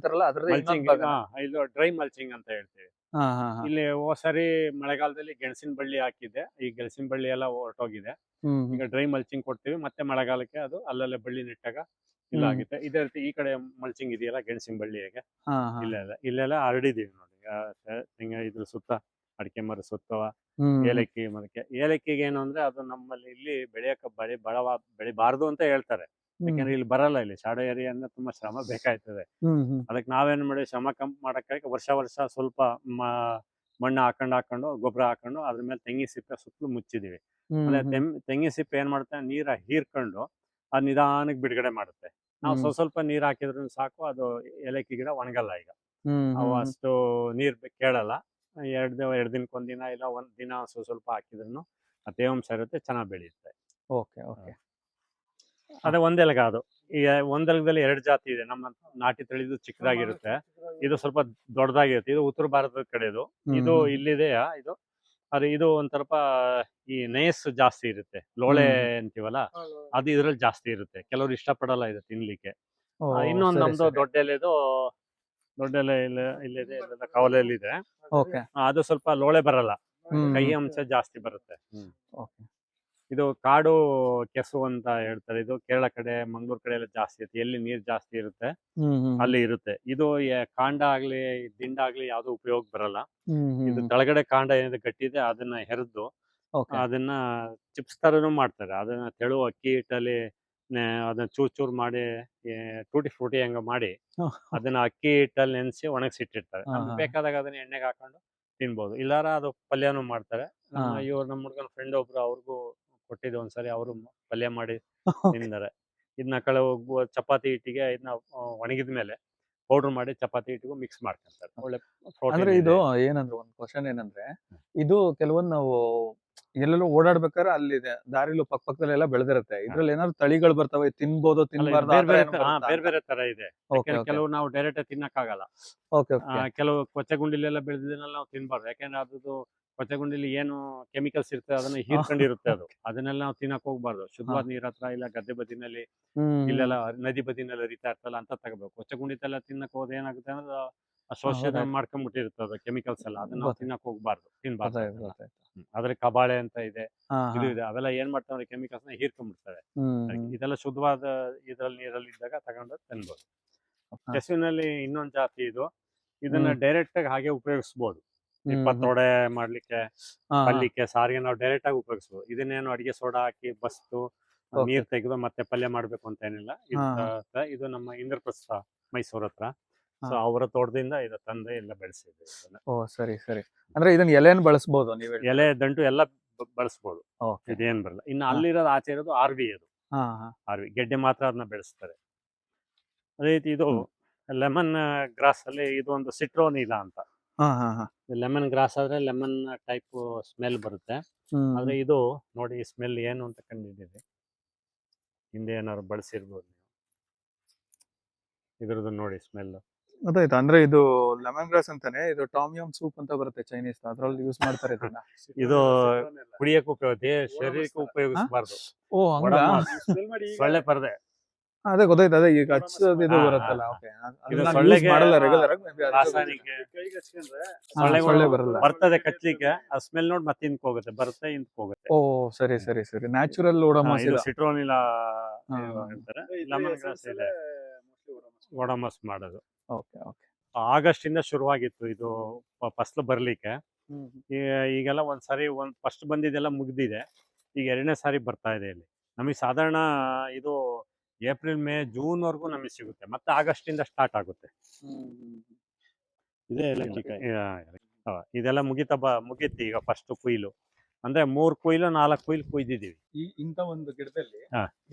ಇದು ಡ್ರೈ ಮಲ್ಚಿಂಗ್ ಅಂತ ಹೇಳ್ತೀವಿ. ಇಲ್ಲಿ ಸರಿ ಮಳೆಗಾಲದಲ್ಲಿ ಗೆಣಸಿನ ಬಳ್ಳಿ ಹಾಕಿದ್ದೆ, ಈ ಗೆಣಸಿನ ಬಳ್ಳಿ ಎಲ್ಲ ಹೊರಟೋಗಿದೆ. ಈಗ ಡ್ರೈ ಮಲ್ಚಿಂಗ್ ಕೊಡ್ತೀವಿ, ಮತ್ತೆ ಮಳೆಗಾಲಕ್ಕೆ ಅದು ಅಲ್ಲಲ್ಲೇ ಬಳ್ಳಿ ನೆಟ್ಟಾಗ ಇಲ್ಲ ಆಗುತ್ತೆ. ಇದೇ ರೀತಿ ಈ ಕಡೆ ಮಲ್ಚಿಂಗ್ ಇದೆಯಲ್ಲ ಗೆಣಸಿನ ಬಳ್ಳಿಗೆ, ಇಲ್ಲೆಲ್ಲ ಹರಡಿದೀವಿ ನೋಡಿ. ಇದ್ರ ಸುತ್ತ ಅಡಿಕೆ ಮರ ಸುತ್ತವ, ಏಲಕ್ಕಿ ಮರಕ್ಕೆ. ಏಲಕ್ಕಿಗೆ ಏನು ಅಂದ್ರೆ ಅದು ನಮ್ಮಲ್ಲಿ ಇಲ್ಲಿ ಬೆಳಿಬಾರ್ದು ಅಂತ ಹೇಳ್ತಾರೆ. ಯಾಕಂದ್ರೆ ಇಲ್ಲಿ ಬರಲ್ಲ, ಇಲ್ಲಿ ಶಾಡೋ ಏರಿಯಾ ಅಂದ್ರೆ ತುಂಬಾ ಶ್ರಮ ಬೇಕಾಯ್ತದೆ. ಅದಕ್ಕೆ ನಾವೇನ್ ಮಾಡಿ ಶ್ರಮ ಕಮ್ಮಿ ಮಾಡಕ್ಕೆ ವರ್ಷ ಸ್ವಲ್ಪ ಮಣ್ಣು ಹಾಕೊಂಡು ಗೊಬ್ಬರ ಹಾಕೊಂಡು ಅದ್ರ ಮೇಲೆ ತೆಂಗಿನ ಸಿಪ್ಪೆ ಸುತ್ತಲೂ ಮುಚ್ಚಿದೀವಿ. ಆಮೇಲೆ ತೆಂಗಿನ ಸಿಪ್ಪೆ ಏನ್ ಮಾಡುತ್ತೆ, ನೀರ ಹೀರ್ಕೊಂಡು ಅದ್ ನಿಧಾನಕ್ಕೆ ಬಿಡುಗಡೆ ಮಾಡುತ್ತೆ. ನಾವು ಸ್ವಲ್ಪ ನೀರ್ ಹಾಕಿದ್ರು ಸಾಕು, ಅದು ಏಲಕ್ಕಿ ಗಿಡ ಒಣಗಲ್ಲ. ಈಗ ಅವು ಅಷ್ಟು ನೀರ್ ಕೇಳಲ್ಲ. 2 ದಿನಕ್ಕೊಂದಿನ ಇಲ್ಲ 1 ದಿನ ಸ್ವಲ್ಪ ಹಾಕಿದ್ರು ಆ ತೇವಾಂಶ ಇರುತ್ತೆ, ಚೆನ್ನಾಗಿ ಬೆಳೆಯುತ್ತೆ. ಅದೇ ಒಂದೆಲಗ. ಅದು ಈ ಒಂದೆಲಗದಲ್ಲಿ 2 ಜಾತಿ ಇದೆ. ನಮ್ಮ ನಾಟಿ ತಳಿದು ಚಿಕ್ಕದಾಗಿರುತ್ತೆ, ಇದು ಸ್ವಲ್ಪ ದೊಡ್ಡದಾಗಿರುತ್ತೆ. ಇದು ಉತ್ತರ ಭಾರತದ ಕಡೆದು. ಇದು ಇಲ್ಲಿದೆಯಾ ಇದು, ಆದ್ರೆ ಇದು ಒಂದ್ ಸ್ವಲ್ಪ ಈ ನಯಸ್ ಜಾಸ್ತಿ ಇರುತ್ತೆ. ಲೋಳೆ ಅಂತೀವಲ್ಲ, ಅದು ಇದ್ರಲ್ಲಿ ಜಾಸ್ತಿ ಇರುತ್ತೆ. ಕೆಲವರು ಇಷ್ಟಪಡಲ್ಲ ಇದು ತಿನ್ಲಿಕ್ಕೆ. ಇನ್ನೊಂದು ನಮ್ದು ದೊಡ್ಡ ಎಲೆ ಇಲ್ಲಿದೆ, ಕವಲೆಯಲ್ಲಿದೆ. ಅದು ಸ್ವಲ್ಪ ಲೋಳೆ ಬರಲ್ಲ, ಕೈ ಅಂಶ ಜಾಸ್ತಿ ಬರುತ್ತೆ. ಇದು ಕಾಡು ಕೆಸು ಅಂತ ಹೇಳ್ತಾರೆ. ಇದು ಕೇರಳ ಕಡೆ, ಮಂಗ್ಳೂರ್ ಕಡೆ ಎಲ್ಲ ಜಾಸ್ತಿ ಇರುತ್ತೆ. ಎಲ್ಲಿ ನೀರ್ ಜಾಸ್ತಿ ಇರುತ್ತೆ ಅಲ್ಲಿ ಇರುತ್ತೆ. ಇದು ಕಾಂಡ ಆಗ್ಲಿ ದಿಂಡ ಆಗ್ಲಿ ಯಾವ್ದು ಉಪಯೋಗ ಬರಲ್ಲ. ಇದು ಕೆಳಗಡೆ ಕಾಂಡ ಏನಿದೆ ಗಟ್ಟಿದೆ ಅದನ್ನ ಹೆರೆದು ಅದನ್ನ ಚಿಪ್ಸ್ ತರನು ಮಾಡ್ತಾರೆ. ಅದನ್ನ ತೆಳು ಅಕ್ಕಿ ಹಿಟ್ಟಲ್ಲಿ ಅದನ್ನ ಚೂರ್ ಚೂರ್ ಮಾಡಿ ಟೂಟಿ ಫ್ರೂಟಿ ಹಂಗ ಮಾಡಿ ಅದನ್ನ ಅಕ್ಕಿ ಹಿಟ್ಟಲ್ಲಿ ನೆನೆಸಿ ಒಣಗಿಸಿಟ್ಟಿರ್ತಾರೆ. ನಮ್ಗೆ ಬೇಕಾದಾಗ ಅದನ್ನ ಎಣ್ಣೆಗೆ ಹಾಕೊಂಡು ತಿನ್ಬೋದು. ಇಲ್ಲಾರ ಅದು ಪಲ್ಯನೂ ಮಾಡ್ತಾರೆ. ನಮ್ಮ ಹುಡುಗನ ಫ್ರೆಂಡ್ ಒಬ್ರು ಅವ್ರಿಗೂ ಕೊಟ್ಟಿದ್ದು ಒಂದ್ಸರಿ, ಅವರು ಪಲ್ಯ ಮಾಡಿ ತಿಂದರೆ. ಇದನ್ನ ಕೆಲವು ಚಪಾತಿ ಹಿಟ್ಟಿಗೆ ಇದನ್ನ ಒಣಗಿದ ಮೇಲೆ ಪೌಡರ್ ಮಾಡಿ ಚಪಾತಿ ಹಿಟ್ಟಿಗೂ ಮಿಕ್ಸ್ ಮಾಡ್ಕೊಂತಾರೆ. ಒಳ್ಳೆ ಅಂದ್ರೆ ಇದು ಏನಂದ್ರೆ ಒಂದು ಕ್ವಶನ್ ಏನಂದ್ರೆ, ಇದು ಕೆಲವೊಂದು ನಾವು ಎಲ್ಲೆಲ್ಲೋ ಓಡಾಡ್ಬೇಕಾದ್ರೆ ಅಲ್ಲಿ ದಾರಿಲು ಪಕ್ಕದಲ್ಲೆಲ್ಲ ಬೆಳೆದಿರುತ್ತೆ. ಇದ್ರಲ್ಲಿ ಏನಾದ್ರು ತಳಿಗಳು ಬರ್ತವೆ, ತಿನ್ಬೋದು ತಿನ್ಬಾರ್ದು? ಬೇರೆ ಬೇರೆ ತರ ಇದೆ. ಕೆಲವು ನಾವು ಡೈರೆಕ್ಟ್ ತಿನ್ನಕ್ಕಾಗಲ್ಲ. ಕೆಲವು ಕೊಚ್ಚಗುಂಡಿಲೆಲ್ಲ ಬೆಳೆದಿದ್ದನ್ನೆಲ್ಲ ನಾವು ತಿನ್ಬಾರ್ದು. ಯಾಕಂದ್ರೆ ಅದು ಕೊಚ್ಚಗುಂಡಿಲಿ ಏನು ಕೆಮಿಕಲ್ಸ್ ಇರ್ತದೆ ಅದನ್ನ ಹೀರ್ಕೊಂಡಿರುತ್ತೆ. ಅದನ್ನೆಲ್ಲ ನಾವು ತಿನ್ನಕ್ ಹೋಗ್ಬಾರ್ದು. ಶುದ್ಧವಾದ ನೀರ್ ಹತ್ರ ಇಲ್ಲ ಗದ್ದೆ ಬದಿನಲ್ಲಿ ಇಲ್ಲೆಲ್ಲ ನದಿ ಬದಿನಲ್ಲಿ ಹರಿತಾ ಇರ್ತಲ್ಲ ಅಂತ ತಗೋಬೇಕು. ಕೊಚ್ಚಗುಂಡಿತೆಲ್ಲ ತಿನ್ನಕ್ ಹೋದ್ ಏನಾಗುತ್ತೆ ಅಂದ್ರೆ ಶೋಷಣೆ ಮಾಡ್ಕೊಂಡ್ಬಿಟ್ಟಿರ್ತದೆ ಕೆಮಿಕಲ್ಸ್ ಎಲ್ಲ. ಅದನ್ನ ನಾವು ತಿನ್ನಕ್ ಹೋಗ್ಬಾರ್ದು, ತಿನ್ಬಾರ್ದು. ಆದ್ರೆ ಕಬಾಳೆ ಅಂತ ಇದೆ, ಇದು ಇದೆ. ಅವೆಲ್ಲ ಏನ್ ಮಾಡ್ತಾರೆ ಕೆಮಿಕಲ್ಸ್ ನ ಹೀರ್ಕೊಂಡ್ಬಿಡ್ತಾರೆ. ಇದೆಲ್ಲ ಶುದ್ಧವಾದ ಇದ್ರಲ್ಲಿ ನೀರಲ್ಲಿ ಇದ್ದಾಗ ತಗೊಂಡು ತಿನ್ಬೋದು. ಕೆಸುವಿನಲ್ಲಿ ಇನ್ನೊಂದ್ ಜಾತಿ ಇದು. ಇದನ್ನ ಡೈರೆಕ್ಟ್ ಆಗಿ ಹಾಗೆ ಉಪಯೋಗಿಸಬಹುದು. ಇಪ್ಪತ್ತೊಡೆ ಮಾಡ್ಲಿಕ್ಕೆ, ಪಲ್ಯಕ್ಕೆ, ಸಾರಿಗೆ ನಾವು ಡೈರೆಕ್ಟ್ ಆಗಿ ಉಪಯೋಗಿಸಬಹುದು. ಇದನ್ನೇನು ಅಡಿಗೆ ಸೋಡಾ ಹಾಕಿ ಬಸ್ತು ನೀರ್ ತೆಗೆದು ಮತ್ತೆ ಪಲ್ಯ ಮಾಡ್ಬೇಕು ಅಂತ ಏನಿಲ್ಲ. ಇದು ನಮ್ಮ ಇಂದ್ರಪ್ರಸ್ಥ ಮೈಸೂರ್ ಹತ್ರ. ಸೊ ಅವರ ತೋಟದಿಂದ ಇದು ತಂದೆ ಎಲ್ಲ ಬೆಳೆಸಿದ್ವಿ. ಓ ಸರಿ ಸರಿ. ಅಂದ್ರೆ ಇದನ್ನ ಎಲೆಯನ್ನು ಬಳಸಬಹುದು ನೀವು? ಎಲೆ ದಂಟು ಎಲ್ಲ ಬಳಸಬಹುದು. ಇದೇನ್ ಬರಲ್ಲ. ಇನ್ನು ಅಲ್ಲಿರೋದು ಆಚೆ ಇರೋದು ಆರ್ವಿ. ಅದು ಆರ್ವಿ ಗೆಡ್ಡೆ ಮಾತ್ರ ಅದನ್ನ ಬೆಳೆಸ್ತಾರೆ. ಅದೇ ರೀತಿ ಇದು ಲೆಮನ್ ಗ್ರಾಸ್ ಅಲ್ಲಿ ಇದು ಒಂದು ಸಿಟ್ರೋನಿಲಾ ಅಂತ. ಲೆಮನ್ ಗ್ರಾಸ್ ಆದ್ರೆ ಲೆಮನ್ ಟೈಪ್ ಸ್ಮೆಲ್ ಬರುತ್ತೆ. ಆದ್ರೆ ಇದು ನೋಡಿ ಸ್ಮೆಲ್ ಏನು ಅಂತ ಕಂಡಿದ್ದೀವಿ. ಹಿಂದೆ ಏನಾದ್ರು ಬಳಸಿರ್ಬೋದು ನೀವು. ಇದ್ರದ್ದು ನೋಡಿ ಸ್ಮೆಲ್. ಗೊತ್ತಾಯ್ತು. ಅಂದ್ರೆ ಇದು ಲೆಮನ್ ಗ್ರಾಸ್ ಅಂತಾನೆ. ಇದು ಟಾಮ್ ಸೂಪ್ ಅಂತ ಬರುತ್ತೆ ಚೈನೀಸ್, ಅದ್ರಲ್ಲಿ ಯೂಸ್ ಮಾಡ್ತಾರೆ ಇದನ್ನ. ಇದು ಕುಡಿಯಕ್ಕೆ ಉಪಯೋಗ, ಶರೀರಕ್ಕೆ ಉಪಯೋಗಿಸಬಾರ್ದು. ಓ ಹಂಗ? ಸೊಳ್ಳೆ ಪರದೆ. ಅದೇ ಗೊತ್ತಾಯ್ತು. ಅದೇ ಈಗ ಹಚ್ಚೋದು ಇದು ಬರುತ್ತಲ್ಲ. ಸೊಳ್ಳೆಗೆ ಮಾಡಲ್ಲ ರೆಗ್ಯುಲರ್ ರಾಸಾಯನಿಕ ಸೊಳ್ಳೆ ಬರಲ್ಲ, ಬರ್ತದೆ ಕಚ್ಲಿಕ್ಕೆ. ಆ ಸ್ಮೆಲ್ ನೋಡಿ ಮತ್ತೆ ಇಂಕ್ ಹೋಗುತ್ತೆ, ಬರುತ್ತೆ ಇಂಕ್ ಹೋಗುತ್ತೆ. ಓ ಸರಿ ಸರಿ ಸರಿ. ನ್ಯಾಚುರಲ್ ಓಡೋಮಾಸ್. ಸಿಟ್ರೋನಿಲಾ ಹೇಳ್ತಾರೆ. ಲೆಮನ್ ಗ್ರಾಸ್ ಇದೆ ಓಡೋಮಾಸ್ ಮಾಡೋದು. ಆಗಸ್ಟ್ ಇಂದ ಶುರುವಾಗಿತ್ತು ಇದು ಫಸಲು ಬರ್ಲಿಕ್ಕೆ. ಈಗೆಲ್ಲ ಒಂದ್ಸರಿ ಫಸ್ಟ್ ಬಂದಿದ್ದೆಲ್ಲ ಮುಗ್ದಿದೆ. ಈಗ ಎರಡನೇ ಸಾರಿ ಬರ್ತಾ ಇದೆ ಇಲ್ಲಿ. ನಮಗೆ ಸಾಧಾರಣ ಇದು ಏಪ್ರಿಲ್ ಮೇ ಜೂನ್ ವರ್ಗೂ ನಮಗೆ ಸಿಗುತ್ತೆ. ಮತ್ತೆ ಆಗಸ್ಟ್ ಇಂದ ಸ್ಟಾರ್ಟ್ ಆಗುತ್ತೆ. ಇದೆಲ್ಲ ಮುಗೀತಿ ಈಗ ಫಸ್ಟ್ ಕುಯ್ಲು. ಅಂದ್ರೆ 3 ಕುಯ್ಲು 4 ಕುಯ್ಲು ಕುಯ್ದಿದೀವಿ. ಇಂತ ಒಂದು ಗಿಡದಲ್ಲಿ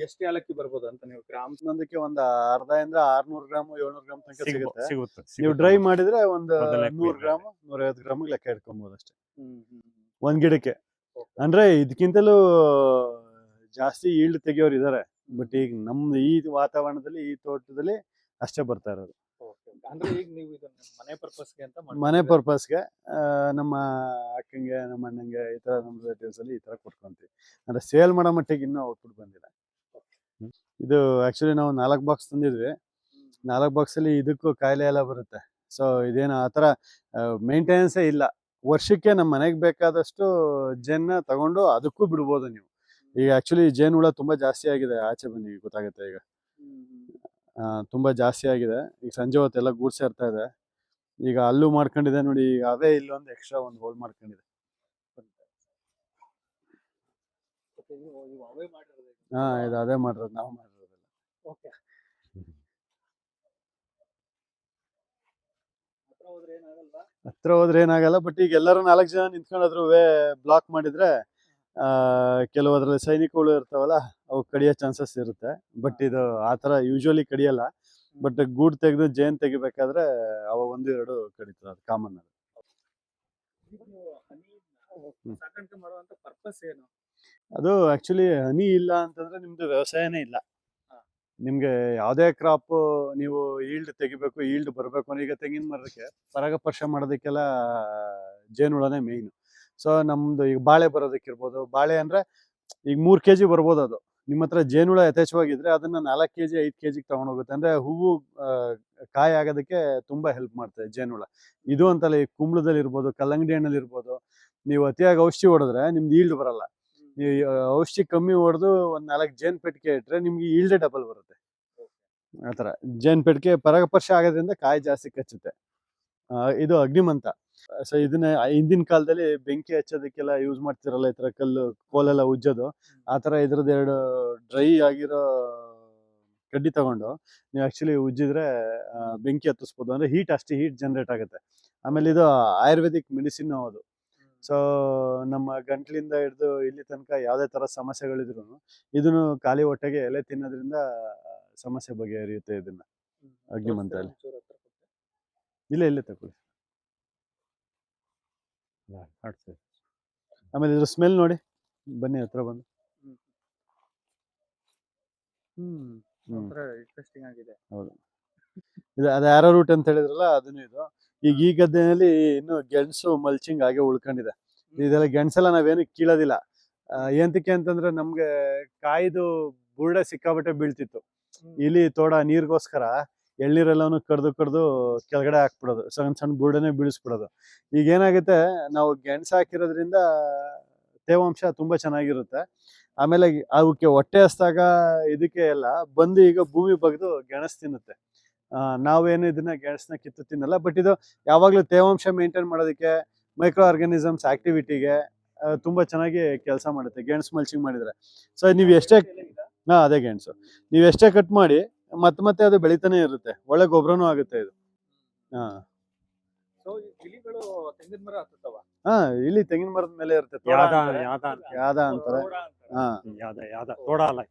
ಎಷ್ಟು ಏಲಕ್ಕಿ ಬರ್ಬೋದು ಅಂತ ನೀವು ಗ್ರಾಮ್? ಒಂದಕ್ಕೆ ಒಂದು 1/2 600 ಗ್ರಾಮ್ 700 ಗ್ರಾಮ್ ತನಕ ಸಿಗುತ್ತೆ. ನೀವು ಡ್ರೈ ಮಾಡಿದ್ರೆ ಒಂದು 100 ಗ್ರಾಮ್ 150 ಗ್ರಾಮ್ ಲೆಕ್ಕ ಇಟ್ಕೊಬಹುದು ಅಷ್ಟೇ ಒಂದ್ ಗಿಡಕ್ಕೆ. ಅಂದ್ರೆ ಇದಕ್ಕಿಂತಲೂ ಜಾಸ್ತಿ ಈಲ್ಡ್ ತೆಗಿಯೋರು ಇದಾರೆ. ಬಟ್ ಈಗ ನಮ್ದು ಈ ವಾತಾವರಣದಲ್ಲಿ ಈ ತೋಟದಲ್ಲಿ ಅಷ್ಟೇ ಬರ್ತಾ ಇರೋದು. ಅಂದ್ರೆ ಈಗ ನೀವು ಇದನ್ನ ಮನೆ ಪರ್ಪಸ್ಗೆ ಅಂತ ಮನೆ ಪರ್ಪಸ್ಗೆ ನಮ್ಮ ಅಕ್ಕಂಗೆ ನಮ್ಮ ಅಣ್ಣಂಗೆ ಈ ತರ ನಮ್ಮ ರಿಲೇಟಿವ್ಸ್ ಅಲ್ಲಿ ಈ ತರ ಕೊಟ್ಕೊಂತೀವಿ. ಅಂದ್ರೆ ಸೇಲ್ ಮಾಡೋ ಮಟ್ಟಿಗೆ ಇನ್ನೂ ಔಟ್ಪುಟ್ ಬಂದಿಲ್ಲ. ಇದು ಆಕ್ಚುಲಿ ನಾವು 4 ಬಾಕ್ಸ್ ತಂದಿದ್ವಿ. 4 ಬಾಕ್ಸ್ ಅಲ್ಲಿ ಇದಕ್ಕೂ ಕಾಯಿಲೆ ಎಲ್ಲ ಬರುತ್ತೆ. ಸೊ ಇದೇನು ಆತರ ಮೇಂಟೆನೆನ್ಸೇ ಇಲ್ಲ. ವರ್ಷಕ್ಕೆ ನಮ್ಮ ಮನೆಗೆ ಬೇಕಾದಷ್ಟು ಜೇನ್ನ ತಗೊಂಡು ಅದಕ್ಕೂ ಬಿಡ್ಬೋದು ನೀವು. ಈಗ ಆಕ್ಚುಲಿ ಜೇನು ಹುಳ ತುಂಬಾ ಜಾಸ್ತಿ ಆಗಿದೆ. ಆಚೆ ಬನ್ನಿ ಗೊತ್ತಾಗುತ್ತೆ. ಈಗ ತುಂಬಾ ಜಾಸ್ತಿ ಆಗಿದೆ. ಈಗ ಸಂಜೆ ಹೊತ್ತೆಲ್ಲ ಗೂಡ್ ಸೇರ್ತಾ ಇದೆ. ಈಗ ಅಲ್ಲೂ ಮಾಡ್ಕೊಂಡಿದೆ ನೋಡಿ. ಈಗ ಅವೇ ಇಲ್ಲೊಂದು ಎಕ್ಸ್ಟ್ರಾ ಒಂದು ಹೋಲ್ ಮಾಡ್ಕೊಂಡಿದೆ. ಇದು ಅದೇ ಮಾಡಿರೋದು, ನಾವು ಮಾಡಿರೋದಿಲ್ಲ. ಹತ್ರ ಹೋದ್ರೆ ಏನಾಗಲ್ಲ. ಬಟ್ ಈಗ ಎಲ್ಲರೂ 4 ಜನ ನಿಂತ್ಕೊಂಡ್ರು ಬ್ಲಾಕ್ ಮಾಡಿದ್ರೆ ಕೆಲವದ್ರಲ್ಲಿ ಸೈನಿಕಗಳು ಇರ್ತಾವಲ್ಲ, ಅವು ಕಡಿಯೋ ಚಾನ್ಸಸ್ ಇರುತ್ತೆ. ಬಟ್ ಇದು ಆತರ ಯೂಶುವಲಿ ಕಡಿಯಲ್ಲ. ಬಟ್ ಗೂಡ್ ತೆಗೆದು ಜೇನ್ ತೆಗಿಬೇಕಾದ್ರೆ ಅವ 1-2 ಕಡಿತದೆ. ಅದು ಕಾಮನ್. ಅದು ಆಕ್ಚುಲಿ ಹನಿ ಇಲ್ಲ ಅಂತಂದ್ರೆ ನಿಮ್ದು ವ್ಯವಸಾಯನೇ ಇಲ್ಲ. ನಿಮ್ಗೆ ಯಾವ್ದೇ ಕ್ರಾಪ್ ನೀವು ಈಲ್ಡ್ ತೆಗಿಬೇಕು, ಈಲ್ಡ್ ಬರ್ಬೇಕು ಅಂದ್ರೆ ಈಗ ತೆಂಗಿನ ಮರಕ್ಕೆ ಪರಾಗಸ್ಪರ್ಶ ಮಾಡೋದಕ್ಕೆಲ್ಲ ಜೇನುಳನೇ ಮೇಯ್ನು. ಸೊ ನಮ್ದು ಈಗ ಬಾಳೆ ಬರೋದಕ್ಕಿರ್ಬೋದು. ಬಾಳೆ ಅಂದ್ರೆ ಈಗ 3 kg ಬರ್ಬೋದು. ಅದು ನಿಮ್ಮ ಹತ್ರ ಜೇನುಳ ಯಥೇಚ್ಛವಾಗಿದ್ರೆ ಅದನ್ನ 4 kg 5 kg ತಗೊಂಡೋಗುತ್ತೆ. ಅಂದ್ರೆ ಹೂವು ಕಾಯಿ ಆಗೋದಕ್ಕೆ ತುಂಬಾ ಹೆಲ್ಪ್ ಮಾಡ್ತದೆ ಜೇನುಳ. ಇದು ಅಂತಲ್ಲ, ಈ ಕುಂಬಳದಲ್ಲಿ ಇರ್ಬೋದು, ಕಲ್ಲಂಗಡಿ ಹಣ್ಣಲ್ಲಿ ಇರ್ಬೋದು. ನೀವು ಅತಿಯಾಗಿ ಔಷಧಿ ಹೊಡೆದ್ರೆ ನಿಮ್ದು ಈಲ್ಡ್ ಬರಲ್ಲ. ನೀವು ಔಷಧಿ ಕಮ್ಮಿ ಹೊಡೆದು ಒಂದ್ 4 ಜೇನ್ ಪೆಟ್ಟಿಗೆ ಇಟ್ರೆ ನಿಮ್ಗೆ ಈಲ್ಡೆ ಡಬಲ್ ಬರುತ್ತೆ. ಆತರ ಜೇನ್ ಪೆಟ್ಟಿಗೆ ಪರಾಗಸ್ಪರ್ಶ ಆಗೋದ್ರಿಂದ ಕಾಯಿ ಜಾಸ್ತಿ ಕಚ್ಚುತ್ತೆ. ಇದು ಅಗ್ನಿಮಂತ. ಸೊ ಇದನ್ನ ಹಿಂದಿನ ಕಾಲದಲ್ಲಿ ಬೆಂಕಿ ಹಚ್ಚೋದಕ್ಕೆಲ್ಲ ಯೂಸ್ ಮಾಡ್ತಿರಲ್ಲ, ಈ ತರ ಕಲ್ಲು ಕೋಲೆಲ್ಲ ಉಜ್ಜೋದು. ಆ ತರ ಇದ್ರದ್ದು 2 ಡ್ರೈ ಆಗಿರೋ ಕಡ್ಡಿ ತಗೊಂಡು ನೀವು ಆಕ್ಚುಲಿ ಉಜ್ಜಿದ್ರೆ ಬೆಂಕಿ ಹತ್ತಿಸ್ಬೋದು. ಅಂದ್ರೆ ಅಷ್ಟು ಹೀಟ್ ಜನರೇಟ್ ಆಗುತ್ತೆ. ಆಮೇಲೆ ಇದು ಆಯುರ್ವೇದಿಕ್ ಮೆಡಿಸಿನ್ ಹೌದು. ಸೊ ನಮ್ಮ ಗಂಟ್ಲಿಂದ ಹಿಡಿದು ಇಲ್ಲಿ ತನಕ ಯಾವುದೇ ತರ ಸಮಸ್ಯೆಗಳಿದ್ರು ಇದನ್ನು ಖಾಲಿ ಹೊಟ್ಟೆಗೆ ಎಲೆ ತಿನ್ನೋದ್ರಿಂದ ಸಮಸ್ಯೆ ಬಗೆಹರಿಯುತ್ತೆ. ಇದನ್ನ ಅಗ್ನಿಮಂತ ಎಲೆ ಇಲ್ಲೇ ತಗೊಳ್ಳಿ. ಆಮೇಲೆ ಇದ್ರ ಸ್ಮೆಲ್ ನೋಡಿ, ಬನ್ನಿ ಹತ್ರ ಬಂದು. ಇಂಟ್ರೆಸ್ಟಿಂಗ್ ಆಗಿದೆ. ಹೌದು, ಇದು ಅದು ಆರೋ ರೂಟ್ ಅಂತ ಹೇಳಿದ್ರಲ್ಲ, ಅದನ್ನು ಇದು. ಈಗ ಈ ಗದ್ದೆನಲ್ಲಿ ಇನ್ನು ಗೆಣಸು ಮಲ್ಚಿಂಗ್ ಆಗಿ ಉಳ್ಕೊಂಡಿದೆ. ಇದೆಲ್ಲ ಗೆಣಸೆಲ್ಲ ನಾವೇನು ಕೀಳೋದಿಲ್ಲ. ಎಂತಕ್ಕೆ ಅಂತಂದ್ರೆ ನಮ್ಗೆ ಕಾಯ್ದು ಬುರುಡೆ ಸಿಕ್ಕಾಬಟ್ಟೆ ಬೀಳ್ತಿತ್ತು. ಇಲ್ಲಿ ತೋಡ ನೀರ್ಗೋಸ್ಕರ ಎಳ್ನೀರೆಲ್ಲವನ್ನು ಕಡ್ದು ಕೆಳಗಡೆ ಹಾಕ್ಬಿಡೋದು, ಸಣ್ಣ ಸಣ್ಣ ಬುರುಡೆನೆ ಬೀಳಿಸ್ಬಿಡೋದು. ಈಗ ಏನಾಗುತ್ತೆ, ನಾವು ಗೆಣಸು ಹಾಕಿರೋದ್ರಿಂದ ತೇವಾಂಶ ತುಂಬಾ ಚೆನ್ನಾಗಿರುತ್ತೆ. ಆಮೇಲೆ ಅವಕ್ಕೆ ಹೊಟ್ಟೆ ಹಸ್ದಾಗ ಇದಕ್ಕೆ ಎಲ್ಲ ಬಂದು ಈಗ ಭೂಮಿ ಬಗ್ದು ಗೆಣಸು ತಿನ್ನುತ್ತೆ. ನಾವೇನು ಇದನ್ನ ಗೆಣಸನ್ನ ಕಿತ್ತು ತಿನ್ನಲ್ಲ. ಬಟ್ ಇದು ಯಾವಾಗ್ಲೂ ತೇವಾಂಶ ಮೇಂಟೈನ್ ಮಾಡೋದಕ್ಕೆ, ಮೈಕ್ರೋ ಆರ್ಗಾನಿಸಮ್ಸ್ ಆಕ್ಟಿವಿಟಿಗೆ ತುಂಬಾ ಚೆನ್ನಾಗಿ ಕೆಲಸ ಮಾಡುತ್ತೆ ಗೆಣಸು ಮಲ್ಚಿಂಗ್ ಮಾಡಿದ್ರೆ. ಸೊ ನೀವು ಎಷ್ಟೇ ಅದೇ ಗೆಣಸು ನೀವು ಎಷ್ಟೇ ಕಟ್ ಮಾಡಿ ಮತ್ತೆ ಅದು ಬೆಳಿತಾನೆ ಇರುತ್ತೆ. ಒಳ್ಳೆ ಗೊಬ್ಬರನೂ ಆಗುತ್ತೆ ಇದು. ಇಲ್ಲಿ ತೆಂಗಿನ ಮರದ ಮೇಲೆ ಇರುತ್ತೆ. ಯಾದ ಅಂತಾರೆ.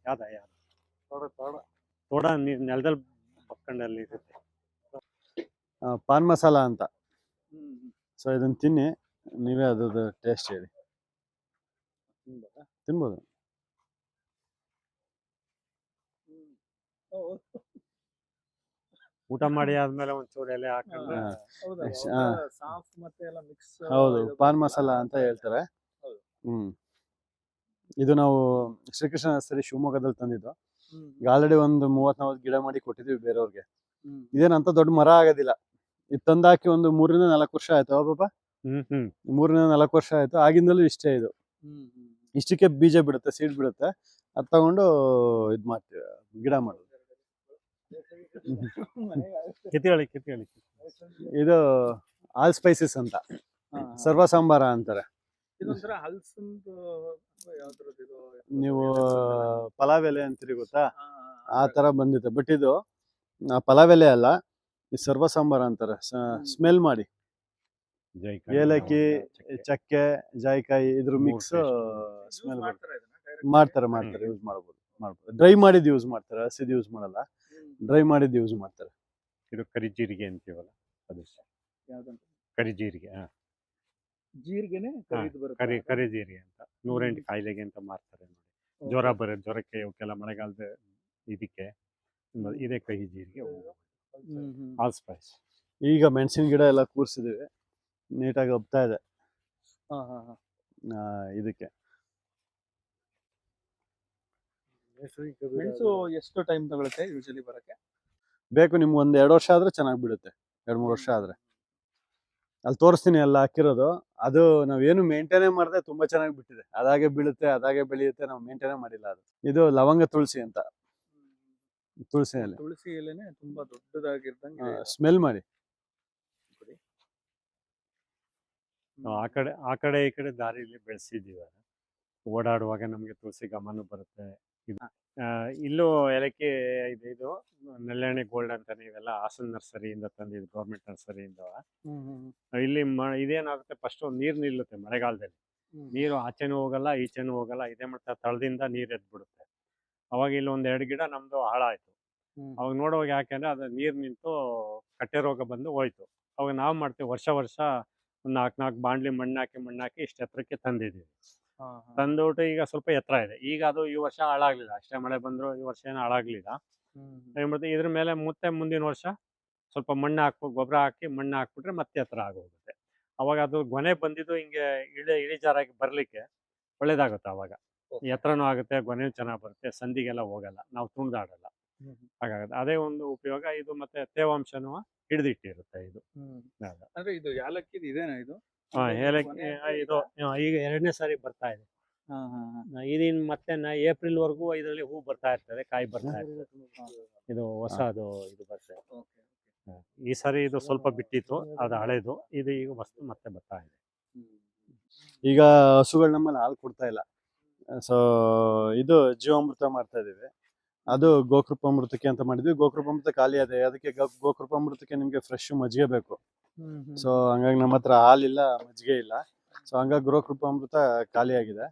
ತೋಡ ನೆಲದಲ್ಲಿ ಪಕ್ಕಂಡಲ್ಲಿ ಇರುತ್ತೆ. ಪಾನ್ ಮಸಾಲ ಅಂತ. ಸೊ ಇದನ್ನ ತಿನ್ನಿ, ನೀವೇ ಅದ್ರದ್ದು ಟೇಸ್ಟ್ ಹೇಳಿ. ತಿನ್ಬೋದು. ಊಟ ಮಾಡಿ ಆದ್ಮೇಲೆ ಒಂಚೂರು ಎಲೆ ಹಾಕೊಂಡ್ರೆ ಹೌದು, ಪಾನ್ ಮಸಾಲ ಅಂತ ಹೇಳ್ತಾರೆ. ಇದು ನಾವು ಶ್ರೀಕೃಷ್ಣ ನರ್ಸರಿ ಶಿವಮೊಗ್ಗದಲ್ಲಿ ತಂದಿದ್ದು. ಈಗ ಆಲ್ರೆಡಿ ಒಂದು 30-40 ಗಿಡ ಮಾಡಿ ಕೊಟ್ಟಿದ್ವಿ ಬೇರೆಯವ್ರಿಗೆ. ಇದೇನಂತ ದೊಡ್ಡ ಮರ ಆಗೋದಿಲ್ಲ. ಇದು ತಂದಾಕಿ ಒಂದು 3-4 ವರ್ಷ ಆಯ್ತು. ಪಾಪ 3-4 ವರ್ಷ ಆಯ್ತು. ಆಗಿಂದಲೂ ಇಷ್ಟೇ ಇದು. ಇಷ್ಟಕ್ಕೆ ಬೀಜ ಬಿಡುತ್ತೆ, ಸೀಡ್ ಬಿಡುತ್ತೆ. ಅದ್ ತಗೊಂಡು ಇದ್ ಮಾಡ್ತೀವಿ, ಗಿಡ ಮಾಡೋದು. ಇದು ಆಲ್ ಸ್ಪೈಸಸ್ ಅಂತ, ಸರ್ವ ಸಾಂಬಾರ ಅಂತಾರೆ. ನೀವು ಪಲಾವ್ ಎಲೆ ಅಂತೀರಿ ಗೊತ್ತಾ, ಆ ತರ ಬಂದಿದೆ. ಬಟ್ ಇದು ಪಲಾವ್ ಎಲೆ ಅಲ್ಲ, ಈ ಸರ್ವ ಸಾಂಬಾರ ಅಂತಾರೆ. ಸ್ಮೆಲ್ ಮಾಡಿ, ಏಲಕ್ಕಿ, ಚಕ್ಕೆ, ಜಾಯಿಕಾಯಿ ಇದ್ರ ಮಿಕ್ಸ್ ಸ್ಮೆಲ್ ಮಾಡ್ತಾರೆ. ಯೂಸ್ ಮಾಡ್ಬೋದು. ಡ್ರೈ ಮಾಡಿದ್ ಯೂಸ್ ಮಾಡ್ತಾರೆ, ಹಸಿದ್ ಯೂಸ್ ಮಾಡಲ್ಲ. ಡ್ರೈ ಮಾಡಿದ್ ಯೂಸ್ ಮಾಡ್ತಾರೆ. ಇದು ಕರಿಜೀರಿಗೆ ಅಂತೀವಲ್ಲ, ಅದು ಕರಿಜೀರಿಗೆ. ಕರಿಜೀರಿಗೆ ಅಂತ 108 ಕಾಯಿಲೆಗೆ ಅಂತ ಮಾರ್ತಾರೆ ನೋಡಿ. ಜ್ವರಕ್ಕೆ ಇವಕ್ಕೆಲ್ಲ ಮಳೆಗಾಲದ ಇದಕ್ಕೆ ಇದೇ ಕಹಿ ಜೀರಿಗೆ. All Spice. ಈಗ ಮೆಣಸಿನ ಗಿಡ ಎಲ್ಲ ಕೂರ್ಸಿದೀವಿ, ನೀಟಾಗಿ ಹಬ್ತಾ ಇದೆ. ಇದಕ್ಕೆ ಮೆಣಸು ಎಷ್ಟು ಟೈಮ್ ತಗೊಳುತ್ತೆ ಯೂಶಲಿ ಬರಕ್ಕೆ? ಬೇಕು ನಿಮ್ಗೆ 1-2 ವರ್ಷ ಆದ್ರೆ ಚೆನ್ನಾಗಿ ಬಿಡುತ್ತೆ. 2-3 ವರ್ಷ ಆದ್ರೆ. ಅಲ್ಲಿ ತೋರಿಸ್ತೀನಿ ಎಲ್ಲ ಹಾಕಿರೋದು. ಅದು ನಾವೇನು ಮೇಂಟೈನೇ ಮಾಡದೆ ತುಂಬಾ ಚೆನ್ನಾಗಿ ಬಿಟ್ಟಿದೆ. ಅದಾಗೆ ಬೀಳುತ್ತೆ, ಅದಾಗೆ ಬೆಳೆಯುತ್ತೆ. ನಾವು ಮೇಂಟೈನೇ ಮಾಡಿಲ್ಲ ಅದು. ಇದು ಲವಂಗ ತುಳಸಿ ಅಂತ. ತುಳಸಿ ಎಲೆನೆ ತುಂಬಾ ದೊಡ್ಡದಾಗಿರ್ದಂಗೆ ಸ್ಮೆಲ್ ಮಾಡಿ. ಆ ಕಡೆ ಈ ಕಡೆ ದಾರಿಲಿ ಬೆಳೆಸಿದೀವಿ. ಓಡಾಡುವಾಗ ನಮ್ಗೆ ತುಳಸಿ ಗಮನ ಬರುತ್ತೆ. ಇಲ್ಲೂ ಏಲಕ್ಕಿ ಇದು ನೆಲ್ಲೆಹಣ್ಣೆ ಗೋಲ್ಡ್ ಅಂತ ನೀವೆಲ್ಲ ಹಾಸನ್ ನರ್ಸರಿಯಿಂದ ತಂದಿದ್ದು, ಗೌರ್ಮೆಂಟ್ ನರ್ಸರಿಯಿಂದ. ಇಲ್ಲಿ ಇದೇನಾಗುತ್ತೆ, ಫಸ್ಟ್ ನೀರ್ ನಿಲ್ಲುತ್ತೆ ಮಳೆಗಾಲದಲ್ಲಿ. ನೀರು ಆಚೆನೂ ಹೋಗಲ್ಲ, ಈಚೆನೂ ಹೋಗಲ್ಲ. ಇದೇ ಮಾಡ್ತಾ ತಳದಿಂದ ನೀರ್ ಎದ್ಬಿಡುತ್ತೆ. ಅವಾಗ ಇಲ್ಲಿ 1-2 ಗಿಡ ನಮ್ದು ಹಾಳಾಯ್ತು. ಅವಾಗ ನೋಡುವಾಗ ಯಾಕೆಂದ್ರೆ ಅದು ನೀರ್ ನಿಂತು ಕಟ್ಟೆ ರೋಗ ಬಂದು ಹೋಯ್ತು. ಅವಾಗ ನಾವ್ ಮಾಡ್ತೀವಿ, ವರ್ಷ ಒಂದು 4 ಬಾಂಡ್ಲಿ ಮಣ್ಣಾಕಿ ಇಷ್ಟ ಎತ್ತರಕ್ಕೆ ತಂದಿದ್ದೀವಿ. ತಂದುಬಿಟ್ಟು ಈಗ ಸ್ವಲ್ಪ ಎತ್ತರ ಇದೆ. ಈಗ ಅದು ಈ ವರ್ಷ ಹಾಳಾಗ್ಲಿಲ್ಲ, ಅಷ್ಟೇ ಮಳೆ ಬಂದ್ರು ಈ ವರ್ಷ ಏನು ಹಾಳಾಗ್ಲಿಲ್ಲ. ಇದ್ರ ಮೇಲೆ ಮತ್ತೆ ಮುಂದಿನ ವರ್ಷ ಸ್ವಲ್ಪ ಮಣ್ಣು ಹಾಕ್ಬೇಕು, ಗೊಬ್ಬರ ಹಾಕಿ ಮಣ್ಣು ಹಾಕ್ಬಿಟ್ರೆ ಮತ್ತೆ ಎತ್ತರ ಆಗೋಗುತ್ತೆ. ಅವಾಗ ಅದು ಗೊನೆ ಬಂದಿದ್ದು ಹಿಂಗೆ ಇಳಿಜಾರಾಗಿ ಬರ್ಲಿಕ್ಕೆ ಒಳ್ಳೇದಾಗುತ್ತೆ. ಅವಾಗ ಎತ್ತರನೂ ಆಗುತ್ತೆ, ಗೊನೆಯೂ ಚೆನ್ನಾಗಿ ಬರುತ್ತೆ, ಸಂದಿಗೆಲ್ಲ ಹೋಗಲ್ಲ, ನಾವು ತುಣಿದಾಡಲ್ಲ. ಹಾಗಾಗುತ್ತೆ. ಅದೇ ಒಂದು ಉಪಯೋಗ ಇದು. ಮತ್ತೆ ತೇವಾಂಶನೂ ಹಿಡಿದಿಟ್ಟಿರುತ್ತೆ ಇದು. ಅಂದ್ರೆ ಇದು ಯಾಲಕ್ಕಿ ಇದೇನಾ ಇದು? ಏಲಕ್ಕಿ ಇದು ಈಗ 2ನೇ ಸಾರಿ ಬರ್ತಾ ಇದೆ. ಇದಿನ್ ಮತ್ತೆ ಏಪ್ರಿಲ್ ವರೆಗೂ ಇದರಲ್ಲಿ ಹೂ ಬರ್ತಾ ಇರ್ತದೆ, ಕಾಯಿ ಬರ್ತಾ ಇರ್ತದೆ. ಇದು ಹೊಸದು ಇದು ಬರ್ತದೆ. ಈ ಸಾರಿ ಇದು ಸ್ವಲ್ಪ ಬಿಟ್ಟಿತ್ತು, ಅದು ಹಳೇದು. ಇದು ಈಗ ಮತ್ತೆ ಬರ್ತಾ ಇದೆ. ಈಗ ಹಸುಗಳು ನಮ್ಮಲ್ಲಿ ಹಾಲು ಕೊಡ್ತಾ ಇಲ್ಲ. ಸೊ ಇದು ಜೀವಾಮೃತ ಮಾಡ್ತಾ ಇದೀವಿ. ಅದು ಗೋಕೃಪಾಮೃತಕ್ಕೆ ಅಂತ ಮಾಡಿದ್ವಿ. ಗೋಕೃಪಾಮೃತ ಖಾಲಿ ಅದೇ, ಅದಕ್ಕೆ ಗೋಕೃಪಾಮೃತಕ್ಕೆ ನಿಮ್ಗೆ ಫ್ರೆಶ್ ಮಜ್ಜಿಗೆ ಬೇಕು. ಸೊ ಹಂಗಾಗಿ ನಮ್ಮ ಹತ್ರ ಹಾಲಿಲ್ಲ, ಮಜ್ಜಿಗೆ ಇಲ್ಲ. ಸೊ ಹಂಗಾಗಿ ಗೋಕೃಪಾಮೃತ ಖಾಲಿ ಆಗಿದೆ.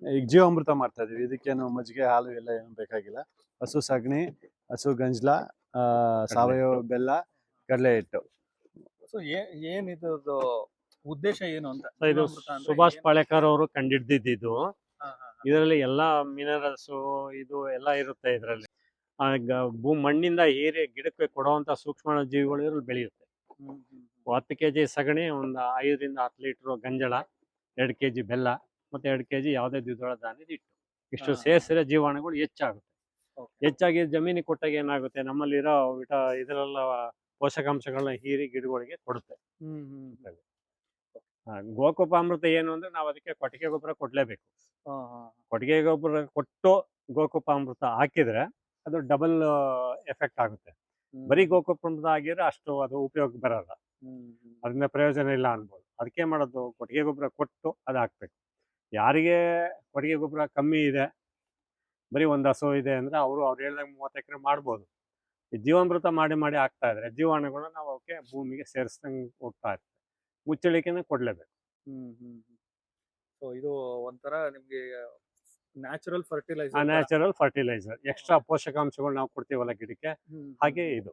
ಈಗ ಜೀವಾಮೃತ ಮಾಡ್ತಾ ಇದೀವಿ. ಇದಕ್ಕೇನು ಮಜ್ಜಿಗೆ ಹಾಲು ಎಲ್ಲ ಏನು ಬೇಕಾಗಿಲ್ಲ. ಹಸು ಸಗಣಿ, ಹಸು ಗಂಜಲ, ಸಾವಯವ ಬೆಲ್ಲ, ಕಡಲೆ ಹಿಟ್ಟು. ಸೊ ಏನಿದು ಉದ್ದೇಶ ಏನು ಅಂತ? ಇದು ಸುಭಾಷ್ ಪಾಳೇಕರ್ ಅವರು ಕಂಡಿಡ್ದಿದ್ದು. ಇದರಲ್ಲಿ ಎಲ್ಲಾ ಮಿನರಲ್ಸ್ ಇದು ಎಲ್ಲ ಇರುತ್ತೆ. ಇದರಲ್ಲಿ ಮಣ್ಣಿಂದ ಹೀರಿ ಗಿಡಕ್ಕೆ ಕೊಡುವಂತ ಸೂಕ್ಷ್ಮ ಜೀವಿಗಳು ಇದ್ರಲ್ಲಿ ಬೆಳೆಯುತ್ತೆ. 10 kg ಸಗಣಿ, ಒಂದು 5 ರಿಂದ 10 ಲೀಟರ್ ಗಂಜಳ, 2 kg ಬೆಲ್ಲ, ಮತ್ತೆ 2 kg ಯಾವುದೇ ದ್ವಿದಳ ಧಾನ್ಯದ ಹಿಟ್ಟು. ಇಷ್ಟು ಸೇರಿಸಿದ್ರೆ ಜೀವಾಣುಗಳು ಹೆಚ್ಚಾಗುತ್ತೆ. ಹೆಚ್ಚಾಗಿ ಜಮೀನಿಗೆ ಕೊಟ್ಟಾಗ ಏನಾಗುತ್ತೆ, ನಮ್ಮಲ್ಲಿರೋ ಇದರೆಲ್ಲ ಪೋಷಕಾಂಶಗಳನ್ನ ಹೀರಿ ಗಿಡಗಳಿಗೆ ಕೊಡುತ್ತೆ. ಗೋಕೃಪಾಮೃತ ಏನು ಅಂದ್ರೆ ನಾವು ಅದಕ್ಕೆ ಕೊಟ್ಟಿಗೆ ಗೊಬ್ಬರ ಕೊಡ್ಲೇಬೇಕು. ಕೊಟ್ಟಿಗೆ ಗೊಬ್ಬರ ಕೊಟ್ಟು ಗೋಕೃಪಾಮೃತ ಹಾಕಿದ್ರೆ ಅದು ಡಬಲ್ ಎಫೆಕ್ಟ್ ಆಗುತ್ತೆ. ಬರೀ ಗೋಕೃಪಾಮೃತ ಆಗಿದ್ರೆ ಅಷ್ಟು ಅದು ಉಪಯೋಗ ಬರಲ್ಲ, ಅದರಿಂದ ಪ್ರಯೋಜನ ಇಲ್ಲ ಅನ್ಬೋದು. ಅದಕ್ಕೆ ಮಾಡೋದು, ಕೊಟ್ಟಿಗೆ ಗೊಬ್ಬರ ಕೊಟ್ಟು ಅದು ಹಾಕ್ಬೇಕು. ಯಾರಿಗೆ ಕೊಟ್ಟಿಗೆ ಗೊಬ್ಬರ ಕಮ್ಮಿ ಇದೆ, ಬರೀ ಒಂದು ಹಸು ಇದೆ ಅಂದ್ರೆ ಅವ್ರು ಹೇಳ್ದಾಗ 30 ಎಕರೆ ಮಾಡ್ಬೋದು. ಈ ಜೀವಾಮೃತ ಮಾಡಿ ಹಾಕ್ತಾ ಇದ್ರೆ ಜೀವಾಣುಗಳನ್ನ ನಾವು ಅವಕ್ಕೆ ಭೂಮಿಗೆ ಸೇರಿಸ್ದಂಗೆ ಹೋಗ್ತಾ ಇರ್ತದೆ. ಮುಚ್ಚಳಿಕೆನ ಕೊಡ್ಲೇಬೇಕು. ಸೊ ಇದು ಒಂಥರ ನಿಮ್ಗೆ natural fertiliser. Natural fertiliser, extra ಪೋಷಕಾಂಶಗಳು ನಾವು ಕೊಡ್ತೀವಲ್ಲ ಗಿಡಕ್ಕೆ, ಹಾಗೆ ಇದು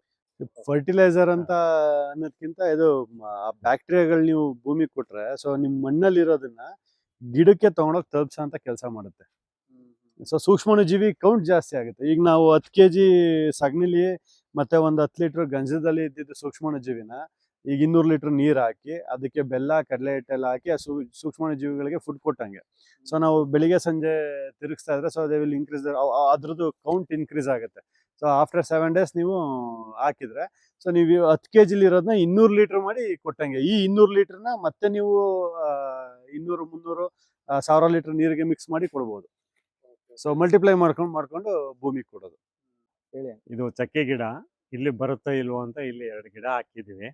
ಫರ್ಟಿಲೈಸರ್ ಅಂತ ಅನ್ನೋದ್ಕಿಂತ ಇದು ಬ್ಯಾಕ್ಟೀರಿಯಾಗಳು ನೀವು ಭೂಮಿಗೆ ಕೊಟ್ರೆ, ಸೊ ನಿಮ್ ಮಣ್ಣಲ್ಲಿ ಇರೋದನ್ನ ಗಿಡಕ್ಕೆ ತಗೊಂಡೋಗಿ ತಲುಪ್ಸೋ ಅಂತ ಕೆಲಸ ಮಾಡುತ್ತೆ. ಸೊ ಸೂಕ್ಷ್ಮಾಣುಜೀವಿ ಕೌಂಟ್ ಜಾಸ್ತಿ ಆಗುತ್ತೆ. ಈಗ ನಾವು 10 kg ಸಗಣಿಲಿ ಮತ್ತೆ ಒಂದು 10 ಲೀಟರ್ ಗಂಜದಲ್ಲಿ ಇದ್ದಿದ್ದು ಸೂಕ್ಷ್ಮಾಣುಜೀವಿನ ಈಗ 200 ಲೀಟರ್ ನೀರು ಹಾಕಿ ಅದಕ್ಕೆ ಬೆಲ್ಲ, ಕಡಲೆ ಹಿಟ್ಟೆಲ್ಲ ಹಾಕಿ ಆ ಸೂಕ್ಷ್ಮಾಣುಜೀವಿಗಳಿಗೆ ಫುಡ್ ಕೊಟ್ಟಂಗೆ. ಸೊ ನಾವು ಬೆಳಿಗ್ಗೆ ಸಂಜೆ ತಿರುಗಿಸ್ತಾ ಇದ್ರೆ ಸೊ ದೇ ವಿಲ್ ಇನ್ಕ್ರೀಸ್, ಅದ್ರದ್ದು ಕೌಂಟ್ ಇನ್ಕ್ರೀಸ್ ಆಗುತ್ತೆ. ಸೊ ಆಫ್ಟರ್ 7 days ನೀವು ಹಾಕಿದ್ರೆ ಸೊ ನೀವು 10 kg ಇರೋದನ್ನ 200 ಲೀಟರ್ ಮಾಡಿ ಕೊಟ್ಟಂಗೆ. ಈ 200 ಲೀಟರ್ನ ಮತ್ತೆ ನೀವು 200, 300, 1000 ಲೀಟರ್ ನೀರಿಗೆ ಮಿಕ್ಸ್ ಮಾಡಿ ಕೊಡ್ಬೋದು. ಸೊ ಮಲ್ಟಿಪ್ಲೈ ಮಾಡ್ಕೊಂಡು ಭೂಮಿಗೆ ಕೊಡೋದು. ಇದು ಚಕ್ಕೆ ಗಿಡ ಇಲ್ಲಿ ಬರುತ್ತೋ ಇಲ್ವೋ ಅಂತ ಇಲ್ಲಿ 2 ಗಿಡ ಹಾಕಿದೀವಿ.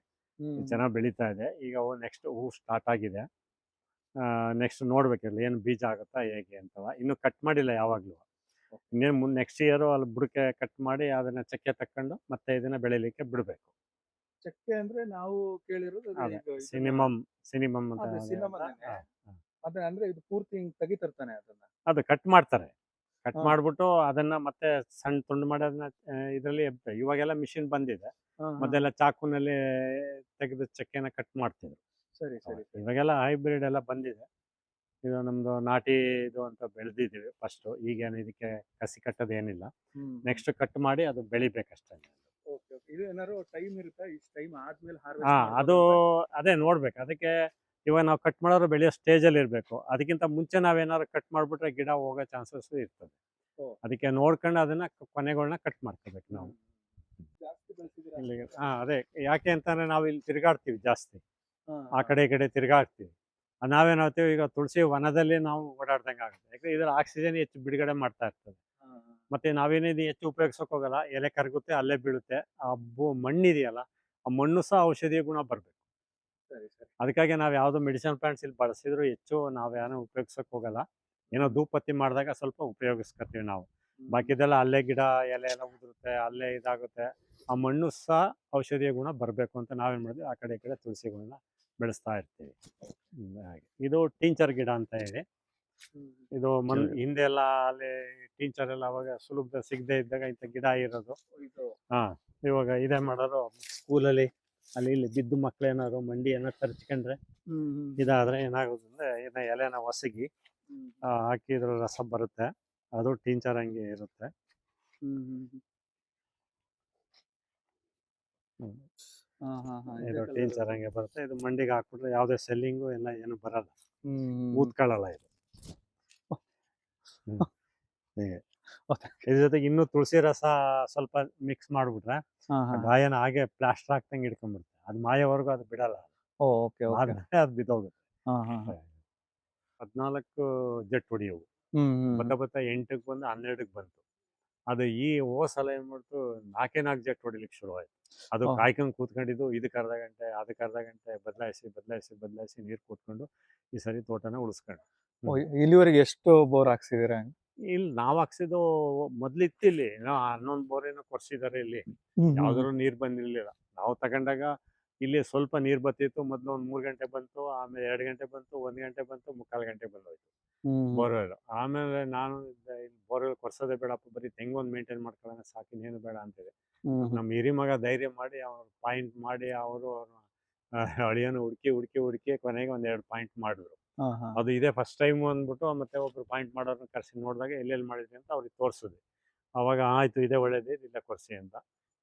ಚೆನ್ನಾಗಿ ಬೆಳೀತಾ ಇದೆ. ಈಗ ನೆಕ್ಸ್ಟ್ ಹೂ ಸ್ಟಾರ್ಟ್ ಆಗಿದೆ. ನೆಕ್ಸ್ಟ್ ನೋಡ್ಬೇಕಿಲ್ಲ ಏನು ಬೀಜ ಆಗುತ್ತಾ ಹೇಗೆ ಅಂತವ. ಇನ್ನು ಕಟ್ ಮಾಡಿಲ್ಲ ಯಾವಾಗ್ಲೂ. ಇನ್ನೇನು ನೆಕ್ಸ್ಟ್ ಇಯರ್ ಅಲ್ಲಿ ಬುಡಕೆ ಕಟ್ ಮಾಡಿ ಅದನ್ನ ಚಕ್ಕೆ ತಕೊಂಡು ಮತ್ತೆ ಇದನ್ನ ಬೆಳಿಲಿಕ್ಕೆ ಬಿಡ್ಬೇಕು. ಚಕ್ಕೆ ಅಂದ್ರೆ ನಾವು ಕೇಳಿರೋದು ಸಿನಿಮಮ್ ಅಂತ. ಅದ ಅಂದ್ರೆ ಇದು ಪೂರ್ತಿ ತೆಗಿತಿರ್ತಾನೆ ಅದನ್ನ. ಅದು ಕಟ್ ಮಾಡ್ತಾರೆ. ಕಟ್ ಮಾಡ್ಬಿಟ್ಟು ಅದನ್ನ ಮತ್ತೆ ಸಣ್ಣ ತುಂಡು ಮಾಡಿ ಅದನ್ನ ಇದರಲ್ಲಿ ಇವಾಗೆಲ್ಲ ಮಿಷಿನ್ ಬಂದಿದೆ. ಮೊದಲೆಲ್ಲ ಚಾಕುನಲ್ಲಿ ತೆಗೆದು ಚಕ್ಕೆನ ಕಟ್ ಮಾಡ್ತಿದ್ರು. ಸರಿ. ಇವಾಗೆಲ್ಲ ಹೈಬ್ರಿಡ್ ಎಲ್ಲ ಬಂದಿದೆ. ಇದು ನಮ್ದು ನಾಟಿ ಇದು ಅಂತ ಬೆಳೆದಿದ್ದೀವಿ ಫಸ್ಟ್. ಈಗೇನು ಇದಕ್ಕೆ ಕಸಿ ಕಟ್ಟೋದೇನಿಲ್ಲ. ನೆಕ್ಸ್ಟ್ ಕಟ್ ಮಾಡಿ ಅದು ಬೆಳಿಬೇಕಷ್ಟೇ. ಇದು ಏನಾದ್ರು ಟೈಮ್ ಇರುತ್ತಾ? ಇಷ್ಟು ಟೈಮ್ ಆದ್ಮೇಲೆ ಅದು ಅದೇ ನೋಡ್ಬೇಕು. ಅದಕ್ಕೆ ಇವಾಗ ನಾವು ಕಟ್ ಮಾಡೋರು ಬೆಳೆಯೋ ಸ್ಟೇಜಲ್ಲಿ ಇರಬೇಕು. ಅದಕ್ಕಿಂತ ಮುಂಚೆ ನಾವೇನಾದ್ರು ಕಟ್ ಮಾಡಿಬಿಟ್ರೆ ಗಿಡ ಹೋಗೋ ಚಾನ್ಸಸ್ ಇರ್ತದೆ. ಅದಕ್ಕೆ ನೋಡ್ಕೊಂಡು ಅದನ್ನ ಕೊನೆಗಳನ್ನ ಕಟ್ ಮಾಡ್ಕೋಬೇಕು ನಾವು. ಅದೇ ಯಾಕೆ ಅಂತಂದ್ರೆ ನಾವು ಇಲ್ಲಿ ತಿರ್ಗಾಡ್ತೀವಿ ಜಾಸ್ತಿ, ಆ ಕಡೆ ಈ ಕಡೆ ತಿರ್ಗಾಡ್ತೀವಿ. ನಾವೇನಾಗ್ತೀವಿ, ಈಗ ತುಳಸಿ ವನದಲ್ಲಿ ನಾವು ಓಡಾಡ್ದಂಗೆ ಆಗುತ್ತೆ. ಯಾಕಂದ್ರೆ ಇದ್ರ ಆಕ್ಸಿಜನ್ ಹೆಚ್ಚು ಬಿಡುಗಡೆ ಮಾಡ್ತಾ ಇರ್ತದೆ. ಮತ್ತೆ ನಾವೇನಿದು ಹೆಚ್ಚು ಉಪಯೋಗಿಸೋಕೆ ಹೋಗಲ್ಲ, ಎಲೆ ಕರಗುತ್ತೆ, ಅಲ್ಲೇ ಬೀಳುತ್ತೆ. ಆ ಮಣ್ಣಿದೆಯಲ್ಲ, ಆ ಮಣ್ಣು ಸಹ ಔಷಧೀಯ ಗುಣ ಬರಬೇಕು. ಅದಕ್ಕಾಗಿ ನಾವು ಯಾವ್ದು ಮೆಡಿಸಿನ್ ಪ್ಲಾಂಟ್ಸ್ ಇಲ್ಲಿ ಬಳಸಿದ್ರು ಹೆಚ್ಚು ನಾವೇನೋ ಉಪಯೋಗಿಸೋಕೆ ಹೋಗಲ್ಲ. ಏನೋ ಧೂಪತ್ತಿ ಮಾಡಿದಾಗ ಸ್ವಲ್ಪ ಉಪಯೋಗಿಸ್ಕೊತೀವಿ ನಾವು. ಬಾಕಿದೆಲ್ಲ ಅಲ್ಲೇ ಗಿಡ ಎಲೆ ಎಲ್ಲ ಉದುರುತ್ತೆ, ಅಲ್ಲೇ ಇದಾಗುತ್ತೆ. ಆ ಮಣ್ಣು ಸಹ ಔಷಧೀಯ ಗುಣ ಬರಬೇಕು ಅಂತ ನಾವೇನ್ ಮಾಡಿದ್ವಿ, ಆ ಕಡೆ ಈ ಕಡೆ ತುಳಸಿಗಳನ್ನ ಬೆಳೆಸ್ತಾ ಇರ್ತೀವಿ. ಹಾಗೆ ಇದು ಟೀಂಚರ್ ಗಿಡ ಅಂತ ಹೇಳಿ. ಇದು ಹಿಂದೆ ಎಲ್ಲ ಅಲ್ಲಿ ಟೀಂಚರ್ ಎಲ್ಲ ಅವಾಗ ಸುಲಭ ಸಿಗದೆ ಇದ್ದಾಗ ಇಂಥ ಗಿಡ ಇರೋದು. ಇವಾಗ ಇದೇ ಮಾಡೋರು ಸ್ಕೂಲಲ್ಲಿ ಅಲ್ಲಿ ಇಲ್ಲಿ ಬಿದ್ದು ಮಕ್ಳೇನಾದ್ರು ಮಂಡಿ ಏನಾದ್ರು ತರ್ಚ್ಕೊಂಡ್ರೆ ಇದಾದ್ರೆ ಏನಾಗುತ್ತೆ ಅಂದ್ರೆ ಇದನ್ನ ಎಲೆನ ಒಸಗಿ ಹಾಕಿದ್ರ ರಸ ಬರುತ್ತೆ. ಅದು ಟೀಂಚರ್ ಹಂಗೆ ಇರುತ್ತೆ. ಇದು ಟೀಂಚರ್ ಹಂಗೆ ಬರುತ್ತೆ. ಇದು ಮಂಡಿಗೆ ಹಾಕ್ಬಿಟ್ರೆ ಯಾವ್ದೇ ಸೆಲ್ಲಿಂಗು ಎಲ್ಲ ಏನು ಬರಲ್ಲ, ಊದ್ಕೊಳ್ಳಲ್ಲ ಇದು. ಹೀಗೆ ಇದ್ರ ಜೊತೆಗೆ ಇನ್ನೂ ತುಳಸಿ ರಸ ಸ್ವಲ್ಪ ಮಿಕ್ಸ್ ಮಾಡ್ಬಿಟ್ರೆ ಗಾಯನ ಹಾಗೆ ಪ್ಲಾಸ್ಟರ್ ಹಾಕ್ದಂಗೆ ಹಿಡ್ಕೊಂಡ್ಬಿಡುತ್ತೆ. ಅದು ಮಾಯವರೆಗೂ ಅದು ಬಿಡಲ್ಲ. ಅದು ಬಿದ್ದೋಗುತ್ತೆ. 14 ಜೆಟ್ ಹೊಡಿಯೋವು. ಬತ್ತ 8ಕ್ಕೆ ಬಂದು 12ಕ್ಕೆ ಬಂತು. ಅದು ಈ ಸಲ ಏನ್ ಮಾಡ್ತು, 4 ಜೆಟ್ ಹೊಡಿಲಿಕ್ಕೆ ಶುರು ಆಯ್ತು. ಅದು ಓ. ಕಾಯ್ಕೊಂಡು ಕೂತ್ಕೊಂಡಿದ್ದು, ಇದಕ್ಕೆ ಅರ್ಧ ಗಂಟೆ ಅದಕ್ಕೆ ಅರ್ಧ ಗಂಟೆ ಬದಲಾಯಿಸಿ ನೀರು ಕೊಟ್ಕೊಂಡು ಈ ಸರಿ ತೋಟನ ಉಳಿಸ್ಕೊಂಡು. ಇಲ್ಲಿವರೆಗೆ ಎಷ್ಟು ಬೋರ್ ಹಾಕ್ಸಿದೀರ? ಇಲ್ಲಿ ನಾವ್ ಹಾಕ್ಸಿದ್ದು ಮೊದ್ಲಿತ್ತು, ಇಲ್ಲಿ 11 ಬೋರ್ ಏನೋ ಕೊರ್ಸಿದಾರೆ. ಇಲ್ಲಿ ಯಾವ್ದಾದ್ರು ನೀರ್ ಬಂದಿರ್ಲಿಲ್ಲ. ನಾವು ತಗೊಂಡಾಗ ಇಲ್ಲಿ ಸ್ವಲ್ಪ ನೀರ್ ಬತ್ತಿತ್ತು. ಮೊದ್ಲು ಒಂದ್ 3 ಗಂಟೆ ಬಂತು, ಆಮೇಲೆ 2 ಗಂಟೆ ಬಂತು, 1 ಗಂಟೆ ಬಂತು, 3/4 ಗಂಟೆ ಬಂದೋಯ್ತು ಬೋರ್ವೆಲ್. ಆಮೇಲೆ ನಾನು ಬೋರ್ವೆಲ್ ಕೊರ್ಸೋದೇ ಬೇಡಪ್ಪ, ಬರೀ ತೆಂಗೊಂದು ಮೇಂಟೈನ್ ಮಾಡ್ಕೊಳ್ಳೋಣ ಸಾಕು, ಇನ್ನೇನು ಬೇಡ ಅಂತಿದೆ. ನಮ್ಮ ಹಿರಿ ಮಗ ಧೈರ್ಯ ಮಾಡಿ ಅವ್ರು ಪಾಯಿಂಟ್ ಮಾಡಿ ಅವರು ಅಳಿಯನ ಹುಡುಕಿ ಕೊನೆಗೆ 1-2 ಪಾಯಿಂಟ್ ಮಾಡಿದ್ರು. ಅದು ಇದೇ ಫಸ್ಟ್ ಟೈಮ್ ಅಂದ್ಬಿಟ್ಟು ಮತ್ತೆ ಒಬ್ರು ಪಾಯಿಂಟ್ ಮಾಡೋರ್ನ ಕರ್ಸಿ ನೋಡಿದಾಗ ಎಲ್ಲೆಲ್ಲಿ ಮಾಡಿದ್ರಿ ಅಂತ ಅವ್ರಿಗೆ ತೋರಿಸಿದ್ವಿ. ಅವಾಗ ಆಯ್ತು ಇದೇ ಒಳ್ಳೇದೇ, ಇಲ್ಲ ಕೊರ್ಸಿ ಅಂತ.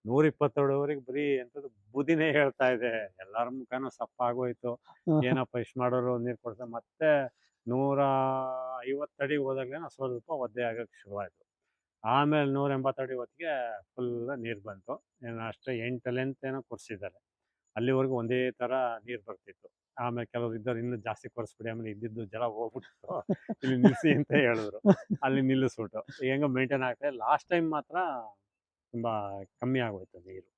122ವರೆಗೆ ಬರೀ ಎಂಥದ್ದು ಬುದಿನೇ ಹೇಳ್ತಾ ಇದೆ. ಎಲ್ಲರ ಮುಖನೂ ಸಪ್ಪ ಆಗೋಯ್ತು. ಏನಪ್ಪ ಇಷ್ಟು ಮಾಡೋರು ನೀರು ಕೊಡ್ತಾರೆ. ಮತ್ತೆ 150 ಅಡಿ ಹೋದಾಗಲೇ ಸ್ವಲ್ಪ ಒದ್ದೆ ಆಗಕ್ಕೆ ಶುರುವಾಯಿತು. ಆಮೇಲೆ 180 ಅಡಿ ಹೊತ್ತಿಗೆ ಫುಲ್ ನೀರು ಬಂತು. ಏನು ಅಷ್ಟೇ 8 ಲೆಂತ್ ಏನೋ ಕೊರ್ಸಿದ್ದಾರೆ. ಅಲ್ಲಿವರೆಗೂ ಒಂದೇ ಥರ ನೀರು ಬರ್ತಿತ್ತು. ಆಮೇಲೆ ಕೆಲವ್ರು ಇದ್ದವ್ರು ಇನ್ನೂ ಜಾಸ್ತಿ ಕೊರ್ಸ್ಬಿಡಿ, ಆಮೇಲೆ ಇದ್ದಿದ್ದು ಜಲ ಹೋಗ್ಬಿಟ್ಟು ಇಲ್ಲಿ ನಿಲ್ಲಿಸಿ ಅಂತ ಹೇಳಿದ್ರು. ಅಲ್ಲಿ ನಿಲ್ಲಿಸ್ಬಿಟ್ಟು ಹೆಂಗೋ ಮೇಂಟೈನ್ ಆಗ್ತದೆ. ಲಾಸ್ಟ್ ಟೈಮ್ ಮಾತ್ರ ತುಂಬಾ ಕಮ್ಮಿ ಆಗೋಯ್ತು ನೀರು.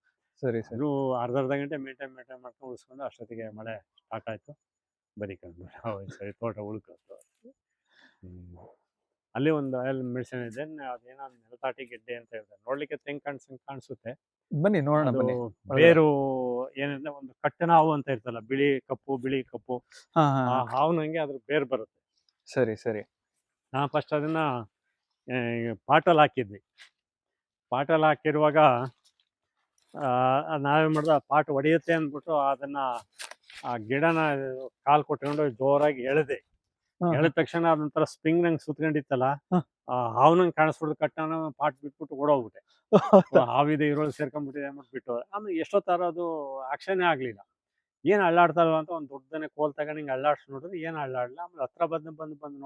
ಸರಿ. ಇದು ಅರ್ಧ ಗಂಟೆ ಮೇಂಟೈನ್ ಮಾಡ್ಕೊಂಡು ಉಳಿಸ್ಕೊಂಡು ಅಷ್ಟೊತ್ತಿಗೆ ಮಳೆ ಸ್ಟಾರ್ಟ್ ಆಯ್ತು. ಬರೀ ಕಂಡು ಸರಿ ತೋಟ ಉಳ್ಕೊತು. ಅಲ್ಲಿ ಒಂದು ಅಲ್ಲಿ ಮೆಡಿಸಿನ್ ಇದೆ, ಅದೇನೋ ನೆಲತಾಟಿ ಗೆಡ್ಡೆ ಅಂತ ಹೇಳ್ತಾರೆ. ನೋಡ್ಲಿಕ್ಕೆ ತೆಂಗ್ ಕಾಣಿಸುತ್ತೆ. ಬನ್ನಿ ನೋಡೋಣ, ಬನ್ನಿ. ಬೇರು ಏನಂದ್ರೆ ಒಂದು ಕಟ್ಟನ ಹಾವು ಅಂತ ಇರ್ತಲ್ಲ, ಬಿಳಿ ಕಪ್ಪು ಆ ಹಾವುನಂಗೆ ಅದ್ರ ಬೇರು ಬರುತ್ತೆ. ಸರಿ. ನಾ ಫಸ್ಟ್ ಅದನ್ನ ಪಾಟಲ್ಲಿ ಹಾಕಿದ್ವಿ. ಪಾಟಲ್ಲಿ ಹಾಕಿರುವಾಗ ನಾವೇನ್ ಮಾಡ್ದ, ಪಾಟ್ ಹೊಡೆಯುತ್ತೆ ಅಂದ್ಬಿಟ್ಟು ಅದನ್ನ ಆ ಗಿಡನ ಕಾಲ್ ಕೊಟ್ಕೊಂಡು ಜೋರಾಗಿ ಎಳೆದೆ. ಎಳೆದ ತಕ್ಷಣ ಅದೊಂಥರ ಸ್ಪ್ರಿಂಗ್ ನಂಗೆ ಸುತ್ಕೊಂಡಿತ್ತಲ್ಲ, ಹಾವ್ನಂಗೆ ಕಾಣಿಸ್ಬಿಡ್ದು. ಕಟ್ಟನ ಪಾಟ್ ಬಿಟ್ಬಿಟ್ಟು ಓಡೋಗ್ಬಿಟ್ಟೆ. ಹಾವಿದೆ ಇರೋಳು ಸೇರ್ಕೊಂಡ್ಬಿಟ್ಟಿದೆ ಅಂದ್ಬಿಟ್ಟು ಬಿಟ್ಟು. ಆಮೇಲೆ ಎಷ್ಟೊತ್ತಾರ ಅದು ಆಕ್ಷನೇ ಆಗ್ಲಿಲ್ಲ. ಏನ್ ಅಳ್ಳಾಡ್ತಾರಲ್ಲ ಅಂತ ಒಂದು ದೊಡ್ಡದನ್ನೇ ಕೋಲ್ ತಗೊಂಡು ಹಿಂಗೆ ಅಳ್ಳಾಡ್ಸಿ ನೋಡಿದ್ರೆ ಏನು ಅಳ್ಳಾಡ್ಲಿಲ್ಲ. ಆಮೇಲೆ ಹತ್ರ ಬಂದು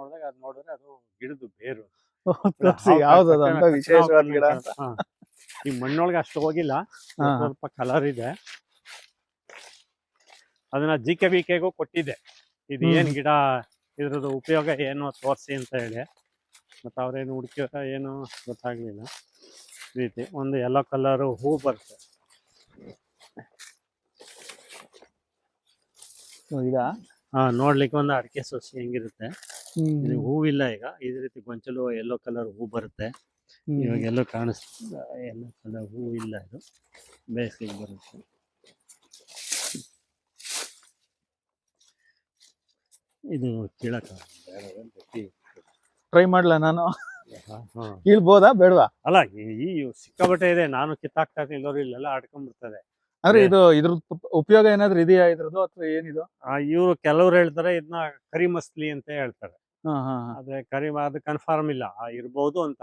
ನೋಡಿದಾಗ ಅದು ನೋಡಿದ್ರೆ ಅದು ಗಿಡದ್ದು ಬೇರು. ಈ ಮಣ್ಣೊಳಗೆ ಅಷ್ಟು ಹೋಗಿಲ್ಲ, ಸ್ವಲ್ಪ ಕಲರ್ ಇದೆ. ಅದನ್ನ GKBKಗೂ ಕೊಟ್ಟಿದ್ದೆ, ಇದು ಏನ್ ಗಿಡ, ಇದ್ರದ್ದು ಉಪಯೋಗ ಏನು ತೋರಿಸಿ ಅಂತ ಹೇಳಿ. ಮತ್ತು ಅವ್ರೇನು ಹುಡುಕಿರ ಏನು ಗೊತ್ತಾಗ್ಲಿಲ್ಲ. ರೀತಿ ಒಂದು ಯೆಲ್ಲೋ ಕಲರ್ ಹೂ ಬರುತ್ತೆ. ನೋಡ್ಲಿಕ್ಕೆ ಒಂದು ಅಡಿಕೆ ಸೊಸಿ ಹೆಂಗಿರುತ್ತೆ. ಇದು ಹೂವಿಲ್ಲ ಈಗ. ಇದೇ ರೀತಿ ಗೊಂಚಲು ಯೆಲ್ಲೋ ಕಲರ್ ಹೂ ಬರುತ್ತೆ. ಇವಾಗ ಎಲ್ಲೋ ಕಾಣಿಸ್ತದೆ, ಯೆಲ್ಲೋ ಕಲರ್ ಹೂ ಇಲ್ಲ. ಇದು ಬೇಸಿಗೆ ಬರುತ್ತೆ. ಇದು ಕೀಳಕ ಟ್ರೈ ಮಾಡ್ಲಾ ನಾನು? ಕೀಳ್ಬೋದಾ ಬೇಡವಾ? ಅಲ್ಲ, ಈ ಸಿಕ್ಕಾಬಟ್ಟೆ ಇದೆ. ನಾನು ಕಿತ್ತಾಕ್ತಾ ಇದ್ದೀನಿ, ಎಲ್ಲರೂ ಇಲ್ಲೆಲ್ಲ ಆಡ್ಕೊಂಡ್ಬಿಡ್ತದೆ. ಅಂದ್ರೆ ಇದು ಇದ್ರ ಉಪಯೋಗ ಏನಾದ್ರು ಇದೆಯಾ ಇದ್ರದ್ದು, ಅಥವಾ ಏನಿದು? ಇವ್ರು ಕೆಲವ್ರು ಹೇಳ್ತಾರೆ ಇದನ್ನ ಕರಿಮಸ್ಲಿ ಅಂತ ಹೇಳ್ತಾರೆ. ಆದ್ರೆ ಅದು ಕನ್ಫರ್ಮ್ ಇಲ್ಲ, ಇರ್ಬೋದು ಅಂತ.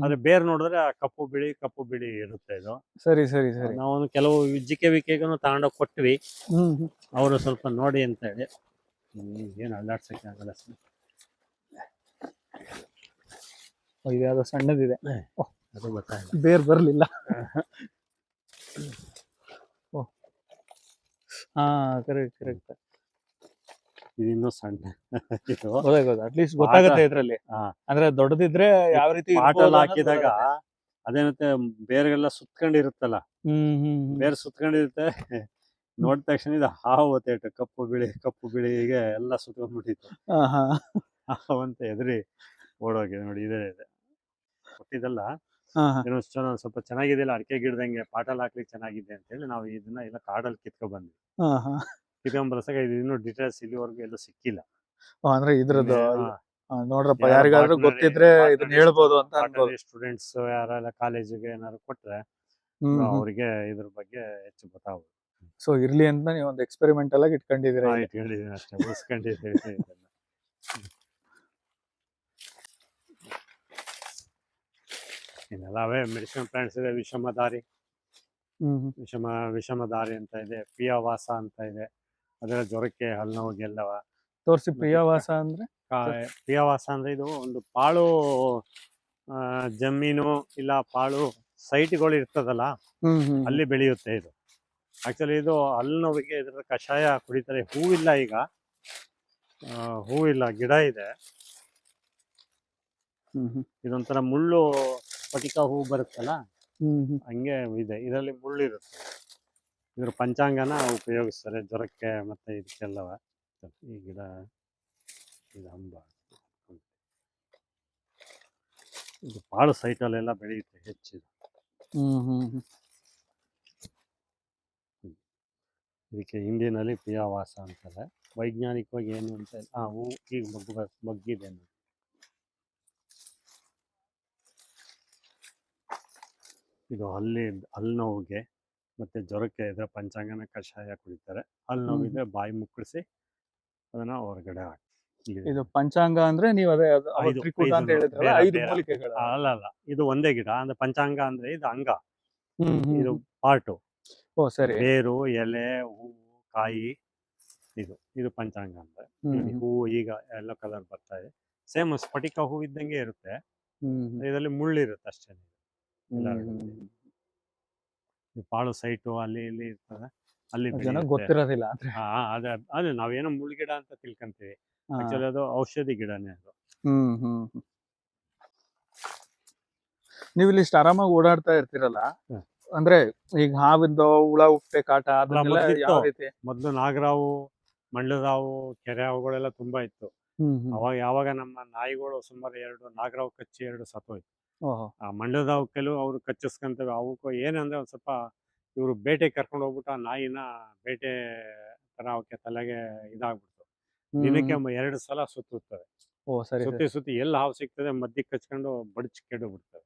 ಆದ್ರೆ ಬೇರ್ ನೋಡಿದ್ರೆ ಕಪ್ಪು ಬಿಳಿ ಇರುತ್ತೆ ಇದು. ಸರಿ. ನಾವು ಕೆಲವು GKBKಗೂ ತಗೊಂಡೋಗಿ ಕೊಟ್ವಿ. ಅವರು ಸ್ವಲ್ಪ ನೋಡಿ ಅಂತ ಹೇಳಿ. ಏನು ಅಲ್ಲಾಡ್ಸಕ್ಕೆ ಆಗಲ್ಲ. ಇದ್ಯಾವುದೋ ಸಣ್ಣದಿದೆ, ಅದು ಗೊತ್ತಾಗಿಲ್ಲ, ಬೇರ್ ಬರ್ಲಿಲ್ಲ. ಕರೆಕ್ಟ್. ಇದು ಇನ್ನೂ ಸಣ್ಣ. ಅಟ್ಲೀಸ್ಟ್ ಗೊತ್ತಾಗುತ್ತೆ ಇದ್ರಲ್ಲಿ. ಅಂದ್ರೆ ದೊಡ್ಡದಿದ್ರೆ ಯಾವ ರೀತಿ ಪಾಟಲ್ಲಿ ಹಾಕಿದಾಗ ಅದೇನತ್ತೆ, ಬೇರೆಲ್ಲ ಸುತ್ಕೊಂಡಿರುತ್ತಲ್ಲ, ಬೇರೆ ಸುತ್ಕೊಂಡಿರುತ್ತೆ. ನೋಡಿದ ತಕ್ಷಣ ಇದು ಹಾವು ಹೊತ್ತೇಟು, ಕಪ್ಪು ಬಿಳಿಗೆ ಎಲ್ಲ ಸುತ್ಕೊಂಡ್ಬಿಟ್ಟಿತ್ತು. ಹಾವಂತ ಎದುರಿ ಓಡೋಗಿದೆ. ನೋಡಿ, ಇದೇ ಇದೆ ಕೊಟ್ಟಿದ್ದಲ್ಲ. ಏನೋ ಸ್ವಲ್ಪ ಚೆನ್ನಾಗಿದೆಯಲ್ಲ, ಅಡಿಕೆ ಗಿಡದಂಗೆ ಪಾಟಲ್ಲಿ ಹಾಕ್ಲಿಕ್ಕೆ ಚೆನ್ನಾಗಿದೆ ಅಂತ ಹೇಳಿ ನಾವು ಇದನ್ನ ಎಲ್ಲ ಕಾಡಲ್ಲಿ ಕಿತ್ಕೊಂಡ್ ಬಂದ್ವಿ. ಕಿತ್ಕೊಂಡ್ಬರ್ಸಾಗ ಇದು ಇನ್ನೂ ಡೀಟೇಲ್ಸ್ ಇಲ್ಲಿವರೆಗೂ ಎಲ್ಲೂ ಸಿಕ್ಕಿಲ್ಲ. ಅಂದ್ರೆ ಇದ್ರದ್ದು ನೋಡ್ರಪ್ಪ, ಯಾರಿಗಾದ್ರೂ ಗೊತ್ತಿದ್ರೆ ಇದನ್ನ ಹೇಳ್ಬೋದು ಅಂತ ಅನ್ಬೋದು. ಸ್ಟೂಡೆಂಟ್ಸ್ ಯಾರೆಲ್ಲ ಕಾಲೇಜಿಗೆ ಏನಾದ್ರು ಕೊಟ್ರೆ ಅವರಿಗೆ ಇದ್ರ ಬಗ್ಗೆ ಹೆಚ್ಚು ಗೊತ್ತಾಗ್ಬೋದು. ಸೊ ಇರ್ಲಿ ಅಂತ ನೀವು ಒಂದು ಎಕ್ಸ್ಪೆರಿಮೆಂಟಲ್ ಆಗಿ ಇಟ್ಕೊಂಡಿದ್ದೀರಾ? ಇಟ್ಕೊಂಡಿದ್ದೀನಿ ಅಷ್ಟೇ, ಉಳಿಸ್ಕೊಂಡಿದ್ದೀವಿ. ಇನ್ನೆಲ್ಲ ಅವೇ ಮೆಡಿಸಿನ್ ಪ್ಲಾಂಟ್ಸ್ ಇದೆ. ವಿಷಮದಾರಿ ಅಂತ ಇದೆ, ಪ್ರಿಯವಾಸ ಅಂತ ಇದೆ. ಅದರ ಜ್ವರಕ್ಕೆ, ಹಲ್ಲುನೋವಿಗೆಲ್ಲವ ತೋರಿಸಿ. ಪ್ರಿಯವಾಸ ಅಂದ್ರೆ? ಪ್ರಿಯವಾಸ ಅಂದ್ರೆ ಇದು ಒಂದು ಪಾಳು ಜಮೀನು ಇಲ್ಲ ಪಾಳು ಸೈಟ್ಗಳು ಇರ್ತದಲ್ಲ, ಅಲ್ಲಿ ಬೆಳೆಯುತ್ತೆ ಇದು. ಆಕ್ಚುಲಿ ಇದು ಹಲ್ಲುನೋವಿಗೆ ಇದ್ರ ಕಷಾಯ ಕುಡಿತಾರೆ. ಹೂವಿಲ್ಲ ಈಗ, ಹೂವಿಲ್ಲ, ಗಿಡ ಇದೆ. ಇದೊಂಥರ ಮುಳ್ಳು ಸ್ಫಟಿಕ ಹೂ ಬರುತ್ತಲ್ಲ, ಹಂಗೆ ಇದೆ. ಇದರಲ್ಲಿ ಮುಳ್ಳು ಇರುತ್ತೆ. ಇದ್ರ ಪಂಚಾಂಗನ ಉಪಯೋಗಿಸ್ತಾರೆ ಜ್ವರಕ್ಕೆ ಮತ್ತೆ ಇದಕ್ಕೆಲ್ಲವ. ಈ ಗಿಡ ಇದು ಅಂಬ, ಇದು ಪಾಳು ಸೈಟಲ್ಲೆಲ್ಲ ಬೆಳೆಯುತ್ತೆ ಹೆಚ್ಚಿದು. ಇದಕ್ಕೆ ಹಿಂದಿನಲ್ಲಿ ಪ್ರಿಯಾವಾಸ ಅಂತಾರೆ. ವೈಜ್ಞಾನಿಕವಾಗಿ ಏನು ಅಂತ ಹೂ ಈಗ ಬಗ್ಗಿದೆ ನೋಡಿ. ಇದು ಹಲ್ಲು ನೋವಿಗೆ ಮತ್ತೆ ಜ್ವರಕ್ಕೆ ಇದ್ರೆ ಪಂಚಾಂಗನ ಕಷಾಯ ಕುಡಿತಾರೆ. ಹಲ್ಲು ನೋವಿದ್ರೆ ಬಾಯಿ ಮುಕ್ಕಳಿಸಿ ಅದನ್ನ ಹೊರಗಡೆ ಹಾಕಿ. ಇದು ಪಂಚಾಂಗ ಅಂದ್ರೆ ನೀವು ಅದೇ ತ್ರಿಕೂಟ ಅಂತ ಹೇಳಿದ್ರಲ್ಲ, 5 ಮೂಲಿಕೆಗಳು. ಅಲ್ಲ, ಇದು ಒಂದೇ ಗಿಡ. ಅಂದ್ರೆ ಪಂಚಾಂಗ ಅಂದ್ರೆ ಇದು ಅಂಗ, ಇದು ಪಾರ್ಟು. ಓ ಸರಿ. ಬೇರು, ಎಲೆ, ಹೂವು, ಕಾಯಿ, ಇದು ಪಂಚಾಂಗ ಅಂದ್ರೆ. ಹೂವು ಈಗ ಎಲ್ಲೋ ಕಲರ್ ಬರ್ತಾ ಇದೆ. ಸೇಮ್ ಸ್ಫಟಿಕ ಹೂ ಇದ್ದಂಗೆ ಇರುತ್ತೆ. ಇದರಲ್ಲಿ ಮುಳ್ಳಿರುತ್ತೆ ಅಷ್ಟೇ. ಪಾಳು ಸೈಟು ಅಲ್ಲಿ ಇಲ್ಲಿ ಇರ್ತದೆ, ಅಲ್ಲಿ ಗೊತ್ತಿರೋದಿಲ್ಲ. ಅದೇ ನಾವೇನೋ ಮುಳ್ಳಿಗಿಡ ಅಂತ ತಿಳ್ಕೊಂತೀವಿ. ಆಕ್ಚುಲಿ ಅದು ಔಷಧಿ ಗಿಡನೇ ಅದು. ನೀವು ಇಲ್ಲಿ ಇಷ್ಟು ಆರಾಮಾಗಿ ಓಡಾಡ್ತಾ ಇರ್ತೀರಲ್ಲ, ಅಂದ್ರೆ ಈಗ ಹಾವಿಂದ ಹುಳ ಉಪ್ಪೆ ಕಾಟ ಅದನ್ನೆಲ್ಲ ಯಾವ ರೀತಿ? ಮೊದ್ಲು ನಾಗರಾವು, ಮಂಡ್ಲದಾವು, ಕೆರೆ ಹಾವುಗಳೆಲ್ಲ ತುಂಬಾ ಇತ್ತು. ಅವಾಗ ಯಾವಾಗ ನಮ್ಮ ನಾಯಿಗಳು ಸುಮಾರು 2 ನಾಗರಾವು ಕಚ್ಚಿ 2 ಸತ್ತೋಯ್ತು. ಆ ಮಂಡ್ಲದಾವು ಕೆಲವು ಅವ್ರು ಕಚ್ಚಿಸ್ಕೊಂತವೆ. ಅವಕ್ಕೂ ಏನಂದ್ರೆ ಒಂದ್ ಸ್ವಲ್ಪ ಇವ್ರು ಬೇಟೆ ಕರ್ಕೊಂಡು ಹೋಗ್ಬಿಟ್ಟು ಆ ನಾಯಿನ ಬೇಟೆ ತರ ಅವಕ್ಕೆ ತಲೆಗೆ ಇದಾಗ್ಬಿಡ್ತು. ದಿನಕ್ಕೆ 2 ಸಲ ಸುತ್ತುತ್ತವೆ. ಸುತ್ತಿ ಎಲ್ಲಿ ಹಾವು ಸಿಗ್ತದೆ ಮಧ್ಯಕ್ಕೆ ಕಚ್ಕೊಂಡು ಬಡ್ಚ್ ಕೆಡು ಬಿಡ್ತವೆ.